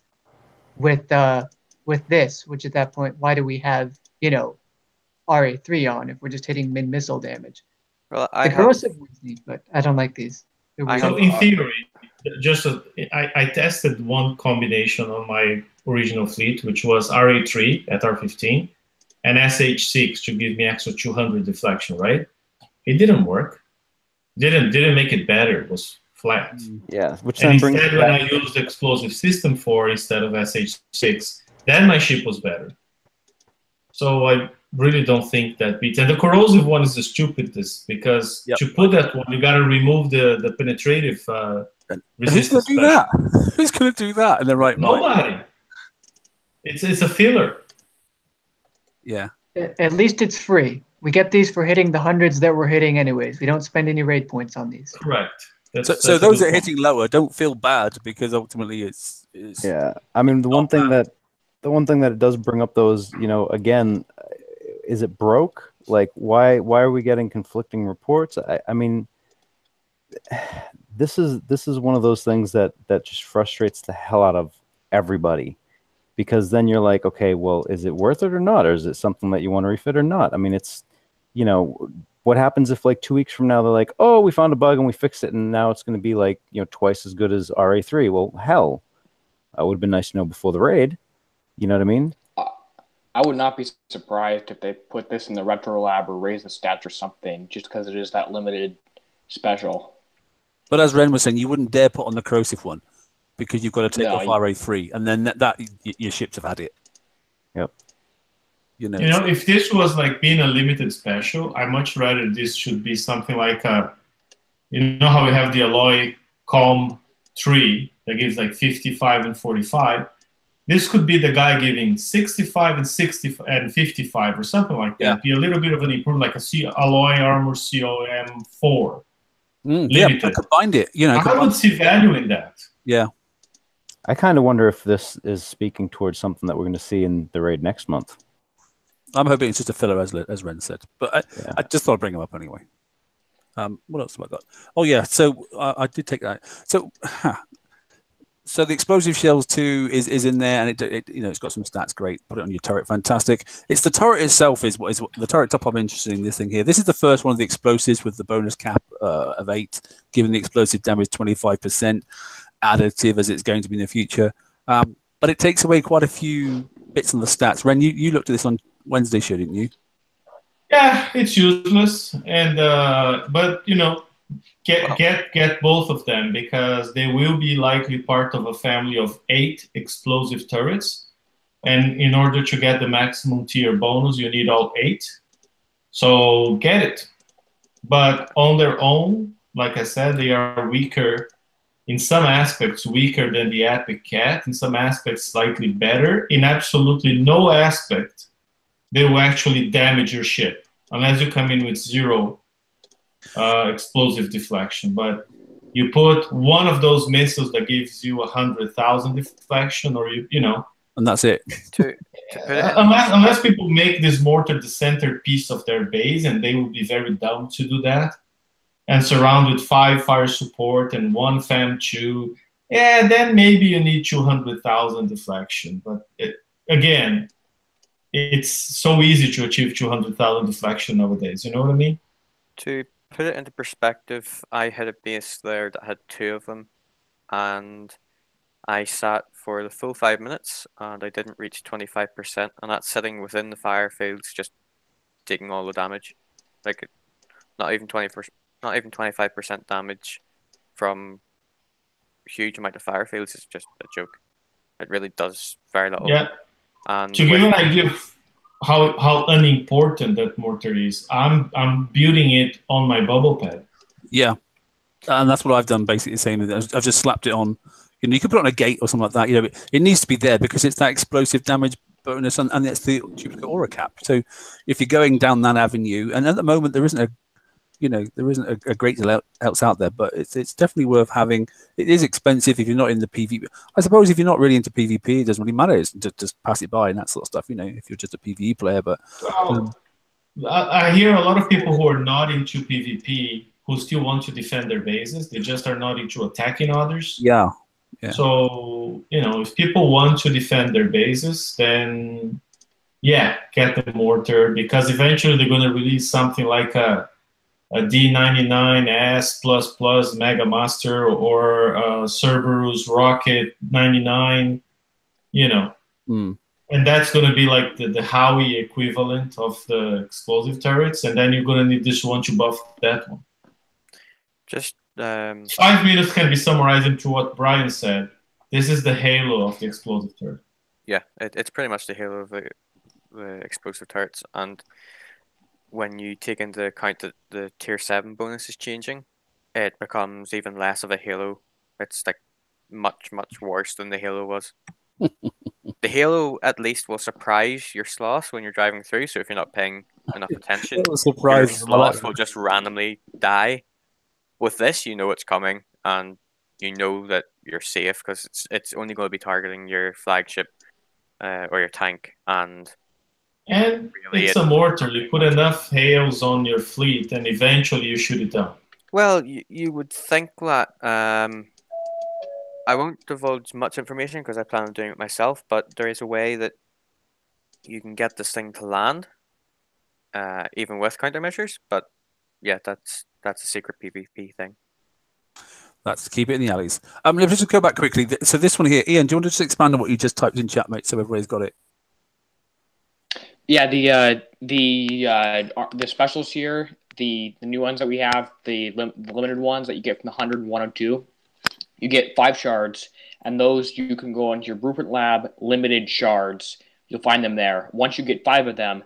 with this, which at that point, why do we have RA3 on if we're just hitting missile damage? Well, the corrosive ones neat, but I don't like these. So in theory, I tested one combination on my original fleet, which was RA3 at R15 and SH6 to give me extra 200 deflection, right? It didn't work. Didn't make it better. It was flat. Yeah, which and then brings instead when I used the explosive system 4 instead of SH6, then my ship was better. So I really don't think that beats. And the corrosive one is the stupidest because to put that one, you got to remove the penetrative resistance. Who's going to do that? Who's going to do that in the right mind? Nobody. It's a filler. Yeah. At least it's free. We get these for hitting the hundreds that we're hitting anyways. We don't spend any raid points on these. Correct. So those that are hitting lower don't feel bad because ultimately it's yeah. I mean the one thing that it does bring up though is, again, is it broke? Like why are we getting conflicting reports? I mean, this is one of those things that just frustrates the hell out of everybody, because then you're like, okay, well, is it worth it or not, or is it something that you want to refit or not? I mean, it's, you know, what happens if like 2 weeks from now they're like, oh, we found a bug and we fixed it, and now it's going to be like, you know, twice as good as RA3? Well, hell, it would have been nice to know before the raid. You know what I mean? I would not be surprised if they put this in the retro lab or raise the stats or something, just because it is that limited special. But as Ren was saying, you wouldn't dare put on the corrosive one because you've got to take off RA3, and then that your ships have had it. Yep. You know, if this was like being a limited special, I much rather this should be something like you know how we have the alloy Calm 3 that gives like 55 and 45. This could be the guy giving 65 and 60 and 55 or something like that. Yeah. Be a little bit of an improvement, like a alloy armor COM4. Yeah, I combined it. You know, I would see value in that. Yeah. I kind of wonder if this is speaking towards something that we're going to see in the raid next month. I'm hoping it's just a filler, as Ren said. But I just thought I'd bring him up anyway. What else have I got? Oh, yeah. So I did take that. So the explosive shells 2 is in there, and it you know, it's got some stats. Great. Put it on your turret. Fantastic. It's the turret itself is what the turret top I'm interested in this thing here. This is the first one of the explosives with the bonus cap of 8, giving the explosive damage 25% additive as it's going to be in the future. But it takes away quite a few bits on the stats. Ren, you looked at this on Wednesday show, didn't you? Yeah, it's useless, and but you know, get both of them, because they will be likely part of a family of 8 explosive turrets, and in order to get the maximum tier bonus, you need all 8. So get it, but on their own, like I said, they are weaker. In some aspects, weaker than the Epic Cat. In some aspects, slightly better. In absolutely no aspect, they will actually damage your ship, unless you come in with 0 explosive deflection. But you put one of those missiles that gives you 100,000 deflection, or you know, and that's it. Unless people make this mortar the centerpiece of their base, and they will be very dumb to do that, and surround with 5 fire support and 1 fam 2, yeah, then maybe you need 200,000 deflection. But again, it's so easy to achieve 200,000 deflection nowadays. You know what I mean? To put it into perspective, I had a base there that had 2 of them, and I sat for the full 5 minutes, and I didn't reach 25%, and that's sitting within the fire fields, just taking all the damage, like not even 20%. Not even 25% damage from a huge amount of fire fields is just a joke. It really does very little. Yeah. And to give you an idea of how unimportant that mortar is, I'm building it on my bubble pad. Yeah, and that's what I've done. Basically, the same. I've just slapped it on. You know, you could put it on a gate or something like that. You know, it needs to be there because it's that explosive damage bonus, and it's the duplicate aura cap. So if you're going down that avenue, and at the moment there isn't a great deal else out there, but it's definitely worth having. It is expensive if you're not in the PvP. I suppose if you're not really into PvP, it doesn't really matter. It's just pass it by and that sort of stuff, you know, if you're just a PvE player. But I hear a lot of people who are not into PvP who still want to defend their bases. They just are not into attacking others. Yeah. So, you know, if people want to defend their bases, then yeah, get the mortar, because eventually they're going to release something like a D99S++ Mega Master, or Cerberus Rocket 99, you know. And that's going to be like the Howie equivalent of the explosive turrets, and then you're going to need this one to buff that one. Just 5 minutes can be summarized into what Brian said. This is the halo of the explosive turret. Yeah, it's pretty much the halo of the explosive turrets, and when you take into account that the tier 7 bonus is changing, it becomes even less of a halo. It's like much worse than the halo was. The halo at least will surprise your sloths when you're driving through, so if you're not paying enough attention, your sloths will just randomly die. With this, you know it's coming, and you know that you're safe because it's only going to be targeting your flagship or your tank, and really it's a mortar. You put enough hails on your fleet, and eventually you shoot it down. Well, you would think that. I won't divulge much information because I plan on doing it myself, but there is a way that you can get this thing to land, even with countermeasures. But yeah, that's a secret PvP thing. That's keep it in the alleys. Let me just go back quickly. So this one here, Ian, do you want to just expand on what you just typed in chat, mate, so everybody's got it? Yeah, the specials here, the new ones that we have, the limited ones that you get from the 100 and 102, you get 5 shards, and those you can go into your Blueprint Lab limited shards. You'll find them there. Once you get 5 of them,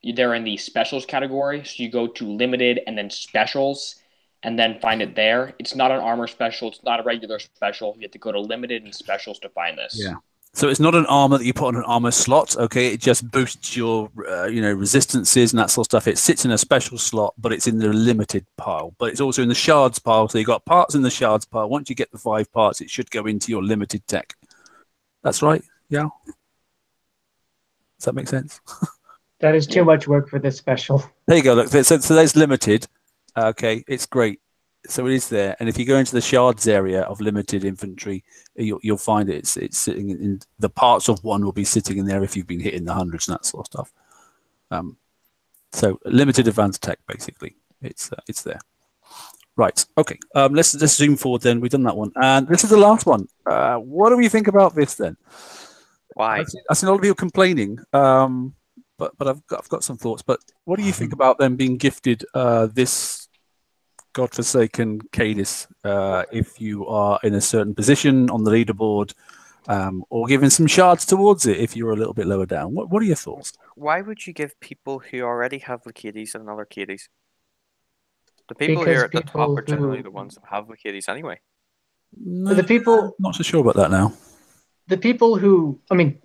they're in the specials category. So you go to limited and then specials, and then find it there. It's not an armor special. It's not a regular special. You have to go to limited and specials to find this. Yeah. So it's not an armor that you put on an armor slot, okay? It just boosts your, resistances and that sort of stuff. It sits in a special slot, but it's in the limited pile. But it's also in the shards pile, so you've got parts in the shards pile. Once you get the 5 parts, it should go into your limited tech. That's right, yeah? Does that make sense? That is too much work for this special. There you go, look. So there's limited. Okay, it's great. So it is there, and if you go into the shards area of limited infantry, you'll find it's sitting in the parts of one will be sitting in there if you've been hitting the hundreds and that sort of stuff. So limited advanced tech, basically, it's there. Right. Okay. Let's zoom forward. Then we've done that one, and this is the last one. What do we think about this then? Why? I've seen a lot of people complaining, but I've got some thoughts. But what do you think about them being gifted this godforsaken Cadis if you are in a certain position on the leaderboard, or given some shards towards it if you're a little bit lower down? What are your thoughts? Why would you give people who already have the Cadis another Cadis? The people Because here at the top are people generally who- the ones that have the Cadis anyway. The people, Not so sure about that now. the people who, I mean,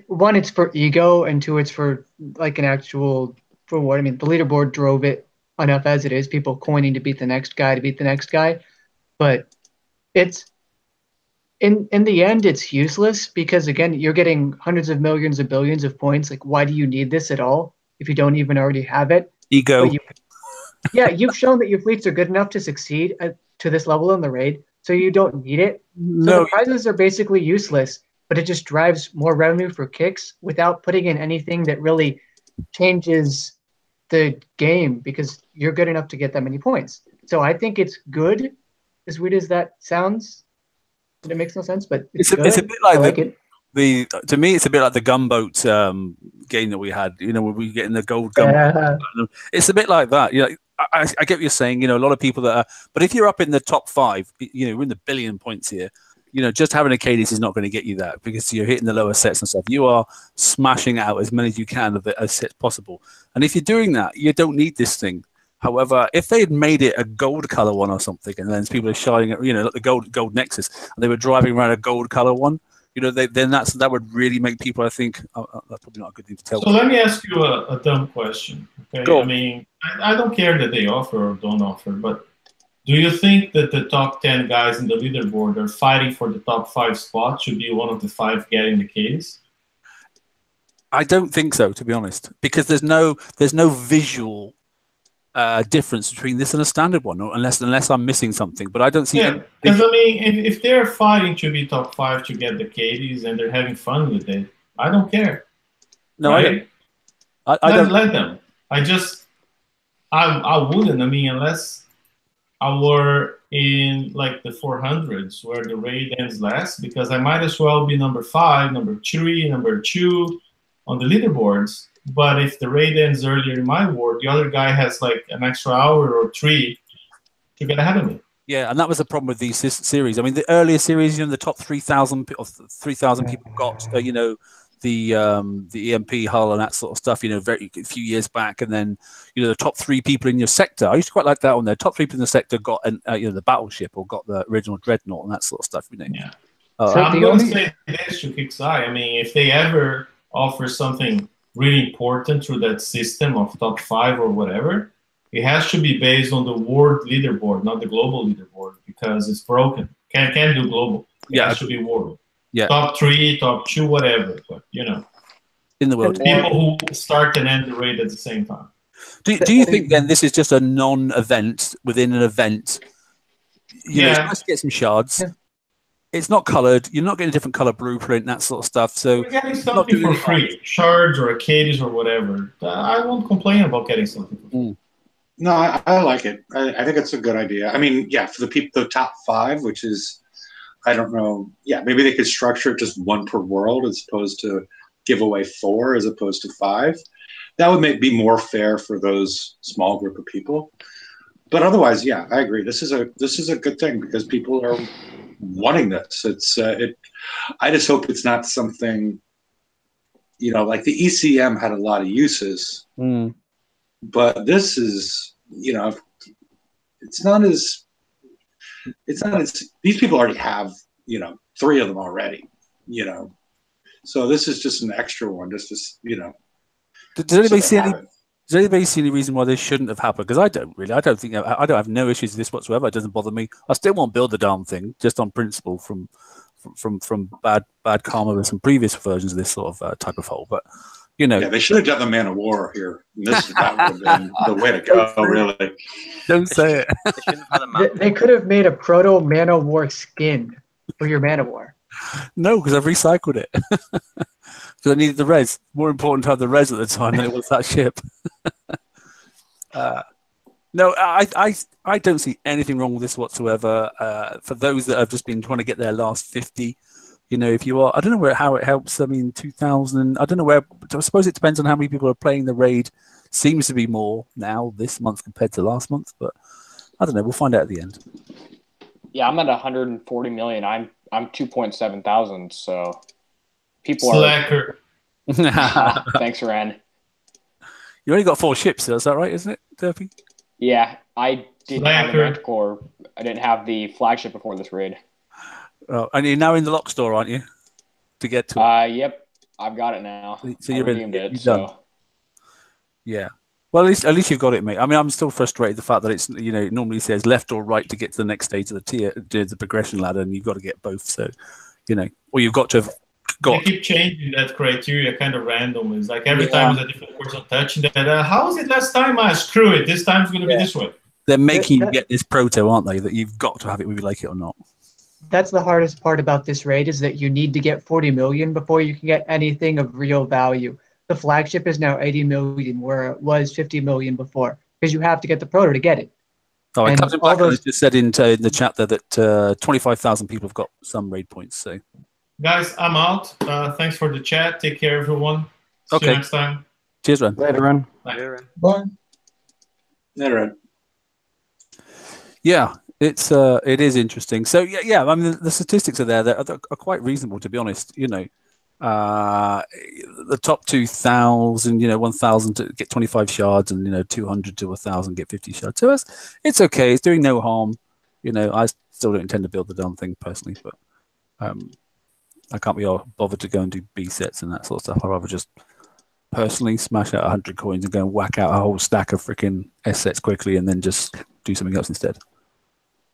one, it's for ego, and 2, it's for like an actual reward. I mean, the leaderboard drove it enough as it is, people coining to beat the next guy, but it's in the end it's useless, because again, you're getting hundreds of millions of billions of points. Like, why do you need this at all if you don't even already have it? Ego. But you've shown that your fleets are good enough to succeed to this level in the raid, so you don't need it. So No. the prizes are basically useless, but it just drives more revenue for Kix without putting in anything that really changes the game, because you're good enough to get that many points. So I think it's good, as weird as that sounds. It makes no sense, but it's good. It's a bit like I like it. to me, it's a bit like the gunboat game that we had. When we were getting the gold gunboat. It's a bit like that. I get what you're saying. A lot of people that are, but if you're up in the top 5, we're in the billion points here. Just having a Cadis is not going to get you that, because you're hitting the lower sets and stuff. You are smashing out as many as you can of the sets possible. And if you're doing that, you don't need this thing. However, if they had made it a gold color one or something, and then people are shining at, like the gold Nexus, and they were driving around a gold color one, then that would really make people, I think, that's probably not a good thing to tell. So let me ask you a dumb question. Okay, Go. I mean, I don't care that they offer or don't offer, but do you think that the top 10 guys in the leaderboard are fighting for the top 5 spot should be one of the 5 getting the case? I don't think so, to be honest, because there's no visual difference between this and a standard one, unless I'm missing something. But I don't see. Yeah, because I mean, if they're fighting to be top 5 to get the Caddies and they're having fun with it, I don't care. No, right? I don't let them. I wouldn't. I mean, unless I were in like the 400s where the raid ends last, because I might as well be number 5, number 3, number 2 on the leaderboards. But if the raid ends earlier in my ward, the other guy has like an extra hour or 3 to get ahead of me. Yeah, and that was the problem with these series. I mean, the earlier series, the top 3,000 or 3,000 people got, the EMP hull and that sort of stuff, very a few years back, and then the top 3 people in your sector. I used to quite like that on there. Top 3 people in the sector got the battleship or got the original dreadnought and that sort of stuff. Yeah. So I'm going to say this to Kixeye. I mean, if they ever offer something really important through that system of top 5 or whatever, it has to be based on the world leaderboard, not the global leaderboard, because it's broken. Can't do global. It has to be world. Yeah. Top 3, top 2, whatever. But in the world, people who start and end the raid at the same time. Do you think then this is just a non-event within an event? You know, it's nice to get some shards. Yeah. It's not coloured. You're not getting a different colour blueprint, that sort of stuff. So we're getting something for free, shards or Arcades or whatever. I won't complain about getting something for free. No, I like it. I think it's a good idea. I mean, yeah, for the top 5, which is, I don't know. Yeah, maybe they could structure it just 1 per world as opposed to give away 4 as opposed to 5. That would be more fair for those small group of people. But otherwise, yeah, I agree. This is a good thing because people are wanting this. I just hope it's not something, you know, like the ECM had a lot of uses, but this is, you know, it's not as these people already have, you know, 3 of them already, you know, so this is just an extra one, just you know. Does anybody see any reason why this shouldn't have happened? Because I don't really. I don't have no issues with this whatsoever. It doesn't bother me. I still won't build the darn thing just on principle from bad karma with some previous versions of this sort of type of hole. But you know, yeah, they should have done the Man of War here. That would have been the way to go. Really, don't say it. They could have made a proto Man of War skin for your Man of War. No, because I've recycled it. Because I needed the res. More important to have the res at the time than it was that ship. No, I don't see anything wrong with this whatsoever. For those that have just been trying to get their last 50, you know, if you are, I don't know how it helps. I mean, 2,000. I don't know where. I suppose it depends on how many people are playing the raid. Seems to be more now this month compared to last month, but I don't know. We'll find out at the end. Yeah, I'm at 140 million. I'm 2.7 thousand. So. People Slacker. Are. Thanks, Ren. You only got 4 ships, is that right? Isn't it, Derpy? Yeah, I didn't have the Manticore. I didn't have the flagship before this raid. Oh, and you're now in the lock store, aren't you? To get to it. Yep, I've got it now. So you're redeemed it. You're done. Yeah. Well, at least you've got it, mate. I mean, I'm still frustrated the fact that it's, you know, it normally says left or right to get to the next stage of the progression ladder, and you've got to get both. So, you know, or you've got to have. They keep changing that criteria kind of random. It's like every time is a different person touching that. How was it last time? Screw it. This time's going to be this way. They're making you get this proto, aren't they? That you've got to have it whether you like it or not. That's the hardest part about this raid is that you need to get 40 million before you can get anything of real value. The flagship is now 80 million where it was 50 million before because you have to get the proto to get it. Oh, and Captain Black just said in the chat there that 25,000 people have got some raid points. So. Guys, I'm out. Thanks for the chat. Take care, everyone. See you next time. Cheers, Ren. Later, Ren. Bye. Later, Ren. Yeah, it is interesting. So yeah. I mean, the statistics are there that are quite reasonable, to be honest. You know, the top 2,000, you know, 1,000 to get 25 shards, and you know, 200 to 1,000 get 50 shards. So it's okay. It's doing no harm. You know, I still don't intend to build the damn thing personally, but I can't be all bothered to go and do B sets and that sort of stuff. I'd rather just personally smash out 100 coins and go and whack out a whole stack of freaking S sets quickly and then just do something else instead.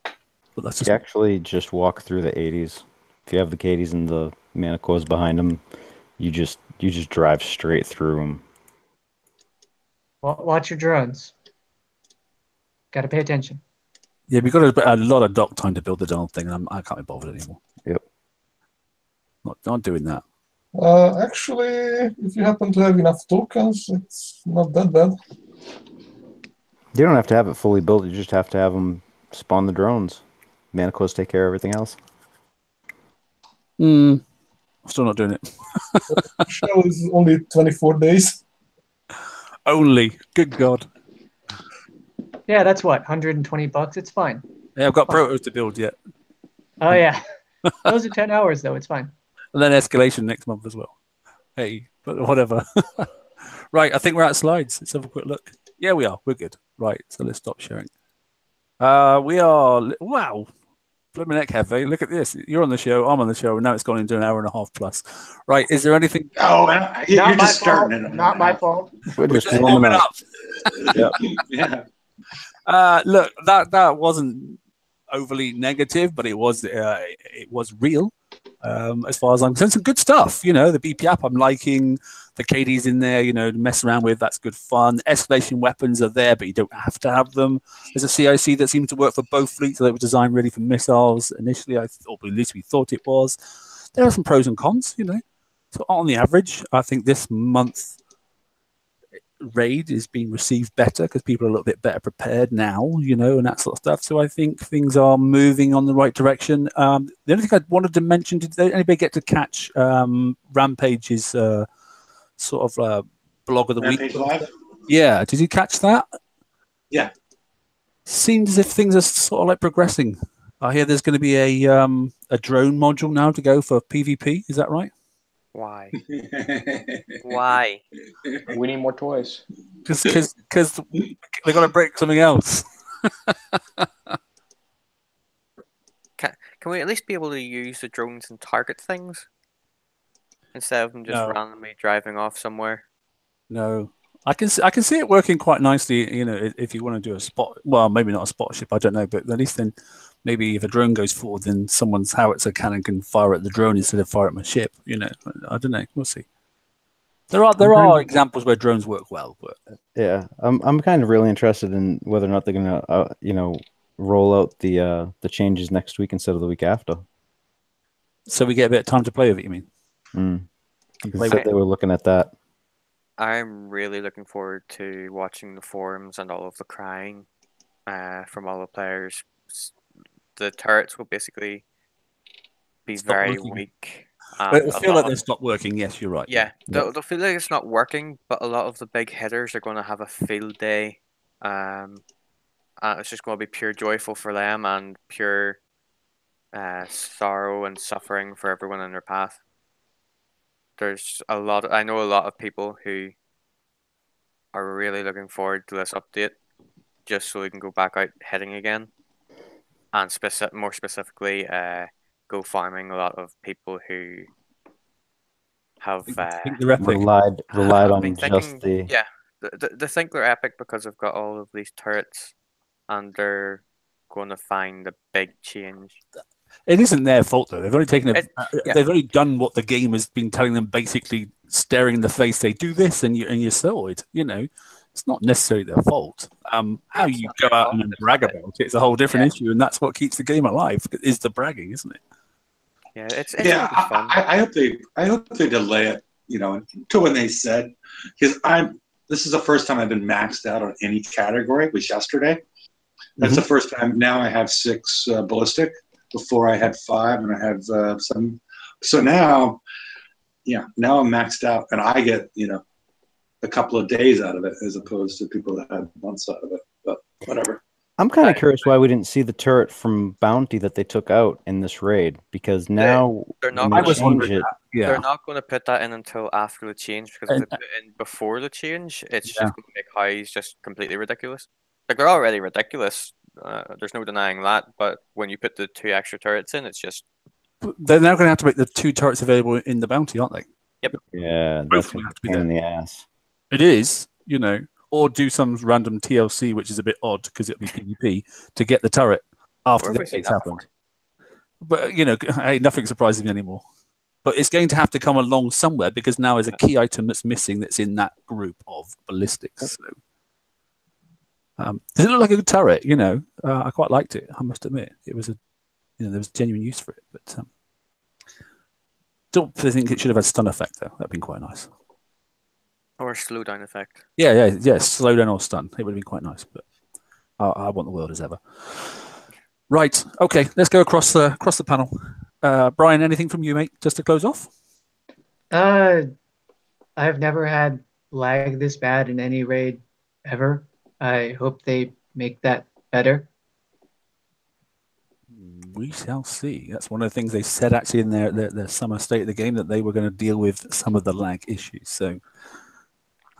But that's just... You actually just walk through the 80s. If you have the Cadies and the Manticores behind them, you just drive straight through them. Watch your drones. Got to pay attention. Yeah, we've got a lot of dock time to build the darn thing, and I can't be bothered anymore. Yep. Not doing that. Actually, if you happen to have enough tokens, it's not that bad. You don't have to have it fully built. You just have to have them spawn the drones. Manticores take care of everything else. I'm still not doing it. The show is only 24 days. Only. Good God. Yeah, that's what, $120? It's fine. Yeah, I've got protos to build yet. Oh, yeah. Those are 10 hours, though. It's fine. And then escalation next month as well. Hey, but whatever. Right, I think we're out of slides. Let's have a quick look. Yeah, we are. We're good. Right, so let's stop sharing. We are... Wow. Flipping heck, Hefe. Look at this. You're on the show. I'm on the show. And now it's gone into an hour and a half plus. Right, is there anything... Oh, you're just starting it. Not my fault. We're just warming up. Yeah. Look, that wasn't overly negative, but it was real. As far as I'm concerned, some good stuff. You know, the BP app I'm liking. The KD's in there, you know, to mess around with. That's good fun. Escalation weapons are there, but you don't have to have them. There's a CIC that seems to work for both fleets. So they were designed really for missiles initially, or at least we thought it was. There are some pros and cons, you know. So on the average, I think this month raid is being received better because people are a little bit better prepared now, you know, and that sort of stuff. So I think things are moving on the right direction. The only thing I wanted to mention, did anybody get to catch Rampage's sort of blog of the Rampage week? Live? Yeah, did you catch that? Yeah. Seems as if things are sort of like progressing. I hear there's going to be a drone module now to go for PvP. Is that right? Why? Why? We need more toys. Because they're going to break something else. Can we at least be able to use the drones and target things instead of them just randomly driving off somewhere? No, I can see it working quite nicely. You know, if you want to do a spot, well, maybe not a spot ship, I don't know, but at least then maybe if a drone goes forward, then someone's howitzer cannon can fire at the drone instead of fire at my ship. You know, I don't know. We'll see. There are examples where drones work well, but yeah, I'm kind of really interested in whether or not they're gonna roll out the changes next week instead of the week after. So we get a bit of time to play with it. You mean? They said they were looking at that. I'm really looking forward to watching the forums and all of the crying from all the players. The turrets will basically be very weak. It'll feel like they stopped working. Yes, you're right. Yeah, they'll feel like it's not working, but a lot of the big hitters are going to have a field day. It's just going to be pure joyful for them and pure sorrow and suffering for everyone in their path. I know a lot of people who are really looking forward to this update just so we can go back out hitting again. And more specifically, go farming a lot of people who have relied on just the... Yeah, they think they're epic because they've got all of these turrets and they're going to find a big change. It isn't their fault though. They've only taken they've only done what the game has been telling them, basically staring in the face. They do this, and you're sold. You know, it's not necessarily their fault. How you go out and brag about it's a whole different issue, and that's what keeps the game alive. Is the bragging, isn't it? Yeah, it's fun. I hope they delay it. You know, until when they said, because this is the first time I've been maxed out on any category. It was yesterday. That's the first time. Now I have 6 ballistic. Before I had 5, and I have some. So now, now I'm maxed out, and I get a couple of days out of it, as opposed to people that had months out of it. But whatever. I'm kind of curious why we didn't see the turret from Bounty that they took out in this raid, because now they're not going to change it. Yeah. They're not going to put that in until after the change, because if they put it in before the change, it's just going to make highs just completely ridiculous. Like, they're already ridiculous. There's no denying that, but when you put the 2 extra turrets in, it's just... They're now going to have to make the 2 turrets available in the Bounty, aren't they? Yep. Yeah, that's a pain in the ass. It is, or do some random TLC, which is a bit odd because it'll be PvP, to get the turret after the update's happened. But, hey, nothing surprises me anymore. But it's going to have to come along somewhere, because now there's a key item that's missing that's in that group of ballistics. So. Does it look like a good turret? I quite liked it. I must admit, it was there was genuine use for it. But don't think it should have had stun effect though. That'd been quite nice. Or a slow down effect. Yeah. Slow down or stun. It would have been quite nice. But I want the world as ever. Right. Okay. Let's go across the panel. Brian, anything from you, mate? Just to close off. I've never had lag this bad in any raid ever. I hope they make that better. We shall see. That's one of the things they said actually in their summer state of the game, that they were going to deal with some of the lag issues. So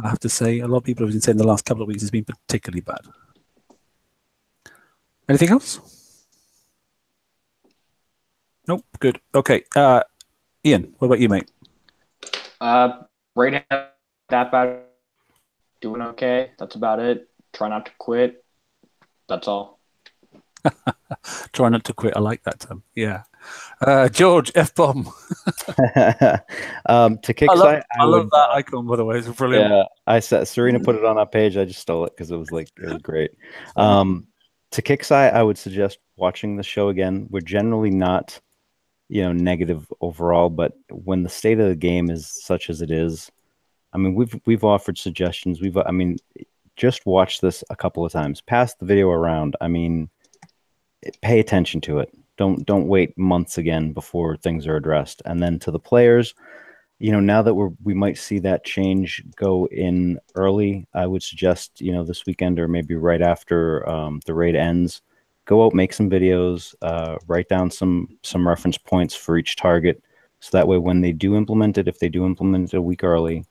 I have to say, a lot of people have been saying the last couple of weeks has been particularly bad. Anything else? Nope. Good. Okay. Ian, what about you, mate? Raid that bad. Doing okay. That's about it. Try not to quit. That's all. Try not to quit. I like that term. Yeah. George, F-bomb. To Kixeye, I love that icon, by the way. It's brilliant. Yeah, I said Serena put it on our page. I just stole it because it was great. To Kixeye, I would suggest watching the show again. We're generally not, negative overall, but when the state of the game is such as it is, I mean, we've offered suggestions. Just watch this a couple of times. Pass the video around. I mean, pay attention to it. Don't wait months again before things are addressed. And then to the players, now that we might see that change go in early, I would suggest, this weekend or maybe right after the raid ends, go out, make some videos, write down some reference points for each target. So that way, when they do implement it, if they do implement it a week early,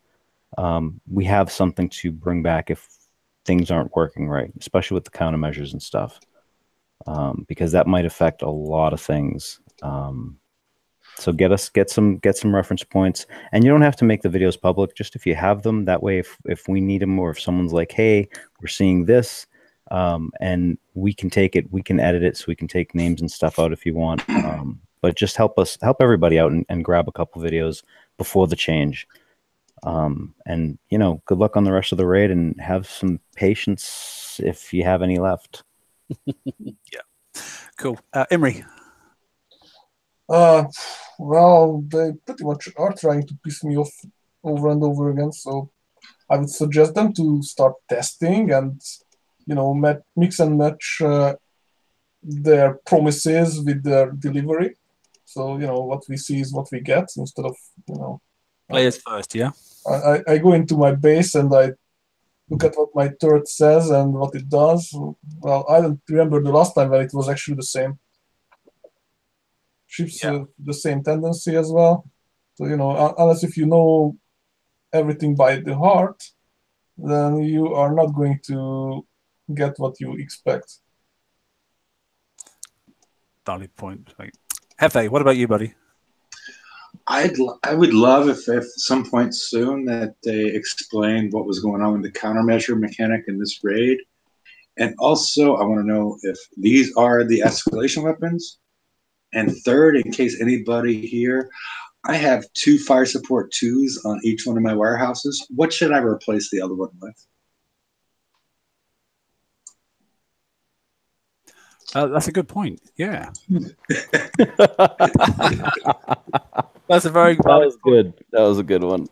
we have something to bring back if things aren't working right, especially with the countermeasures and stuff, because that might affect a lot of things. So get some reference points, and you don't have to make the videos public. Just if you have them, that way, if we need them, or if someone's like, "Hey, we're seeing this," and we can take it, we can edit it, so we can take names and stuff out if you want. But just help everybody out and grab a couple videos before the change. And good luck on the rest of the raid, and have some patience if you have any left. Yeah, cool. Imri. Well, they pretty much are trying to piss me off over and over again, so I would suggest them to start testing and, mix and match their promises with their delivery. So, what we see is what we get, instead of, Players first, yeah? I go into my base and I look at what my turret says and what it does. Well, I don't remember the last time that it was actually the same. Ships the same tendency as well. So, unless if you know everything by the heart, then you are not going to get what you expect. Valid point. Hefe, what about you, buddy? I would love if at some point soon that they explain what was going on with the countermeasure mechanic in this raid. And also, I want to know if these are the escalation weapons. And third, in case anybody here, I have 2 fire support 2s on each one of my warehouses. What should I replace the other one with? That's a good point. Yeah. That's a very That was good. That was a good one.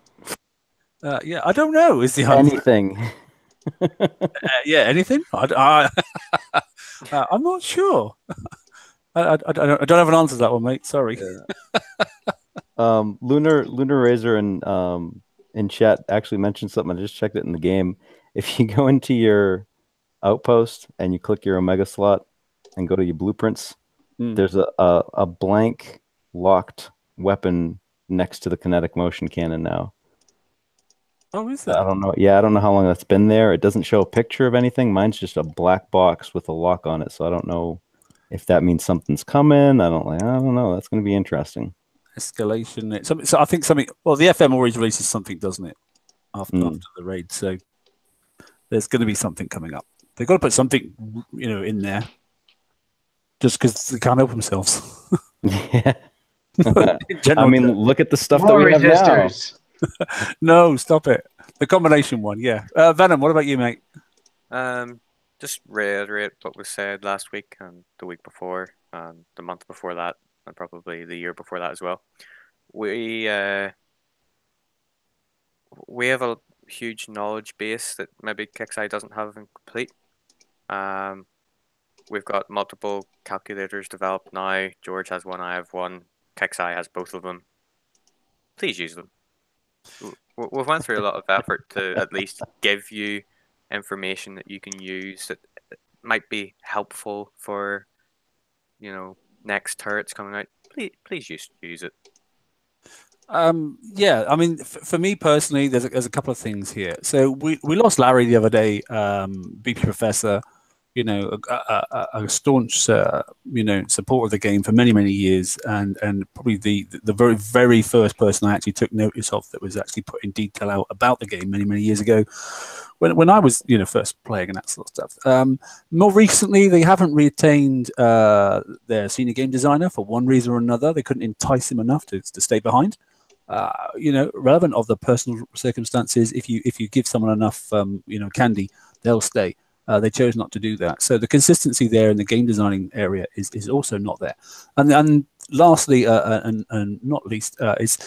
Yeah, I don't know. Is the answer anything? Yeah, anything? I'm not sure. I don't have an answer to that one, mate. Sorry. Yeah. Lunar Razor in chat actually mentioned something. I just checked it in the game. If you go into your outpost and you click your Omega slot and go to your blueprints, there's a blank locked weapon next to the kinetic motion cannon now. Oh, is that? I don't know. Yeah, I don't know how long that's been there. It doesn't show a picture of anything. Mine's just a black box with a lock on it, so I don't know if that means something's coming. I don't know. That's going to be interesting. Escalation. So I think something. Well, the FM always releases something, doesn't it? After the raid, so there's going to be something coming up. They've got to put something, in there, just because they can't help themselves. Yeah. I mean, look at the stuff that we have registers. now. No, stop it. The combination one, yeah. Venom, what about you, mate? Just reiterate what was said last week and the week before and the month before that and probably the year before that as well. We have a huge knowledge base that maybe Kixeye doesn't have complete. We've got multiple calculators developed now. George has one, I have one. Kixeye has both of them. Please use them. We've went through a lot of effort to at least give you information that you can use that might be helpful for, next turrets coming out. Please use it. Yeah, I mean, for me personally, there's a couple of things here. So we lost Larry the other day, BP Professor. you know, a staunch, you know, supporter of the game for many, many years, and probably the very, very first person I actually took notice of that was actually putting detail out about the game many, many years ago, when I was, you know, first playing and that sort of stuff. More recently, they haven't retained their senior game designer for one reason or another. They couldn't entice him enough to stay behind. You know, relevant of the personal circumstances. If you give someone enough, you know, candy, they'll stay. They chose not to do that. So the consistency there in the game designing area is also not there. And lastly, and not least, is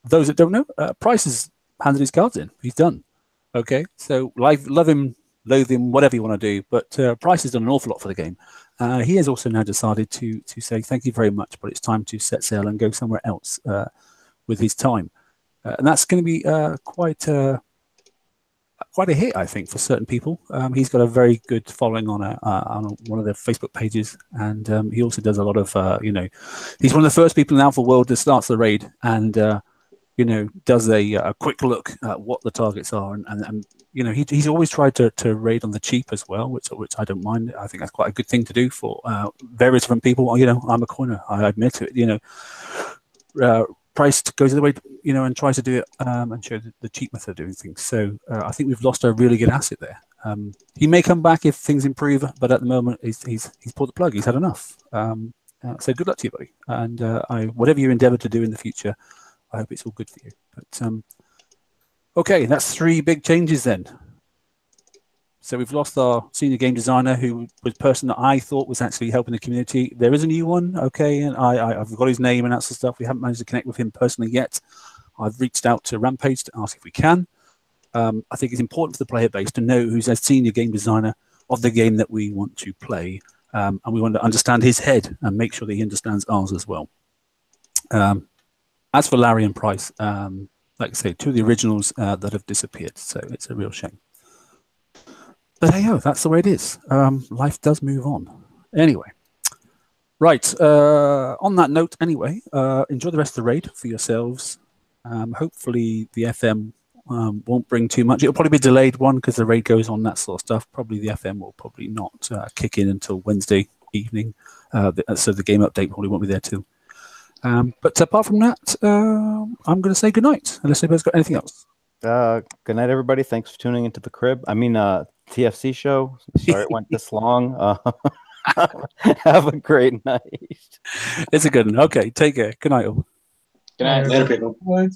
those that don't know, Price has handed his cards in. He's done. Okay, so love him, loathe him, whatever you want to do, but Price has done an awful lot for the game. He has also now decided to say thank you very much, but it's time to set sail and go somewhere else with his time. And that's going to be quite a hit, I think, for certain people. He's got a very good following on one of their Facebook pages, and he also does a lot of, you know, he's one of the first people in Alpha World that starts the raid and, you know, does a quick look at what the targets are, and you know, he's always tried to raid on the cheap as well, which I don't mind. I think that's quite a good thing to do for various different people. You know, I'm a coiner, I admit it. You know, Price goes the way, you know, and tries to do it and show the cheap method of doing things. So I think we've lost a really good asset there. He may come back if things improve, but at the moment he's pulled the plug. He's had enough. So good luck to you, buddy. And whatever you endeavour to do in the future, I hope it's all good for you. But okay, that's 3 big changes then. So we've lost our senior game designer, who was a person that I thought was actually helping the community. There is a new one, okay, and I've got his name and that sort of stuff. We haven't managed to connect with him personally yet. I've reached out to Rampage to ask if we can. I think it's important for the player base to know who's a senior game designer of the game that we want to play, and we want to understand his head and make sure that he understands ours as well. As for Larry and Price, like I say, 2 of the originals that have disappeared, so it's a real shame. But hey, that's the way it is. Life does move on. Anyway, right. On that note, anyway, enjoy the rest of the raid for yourselves. Hopefully the FM won't bring too much. It'll probably be a delayed one because the raid goes on, that sort of stuff. Probably the FM will probably not kick in until Wednesday evening. So the game update probably won't be there too. But apart from that, I'm going to say good night, unless anybody's got anything else. Good night, everybody. Thanks for tuning into the crib. I mean, TFC show. Sorry it went this long. Have a great night. It's a good one. Okay, take care. Good night, all. Good night. Later, people. Right.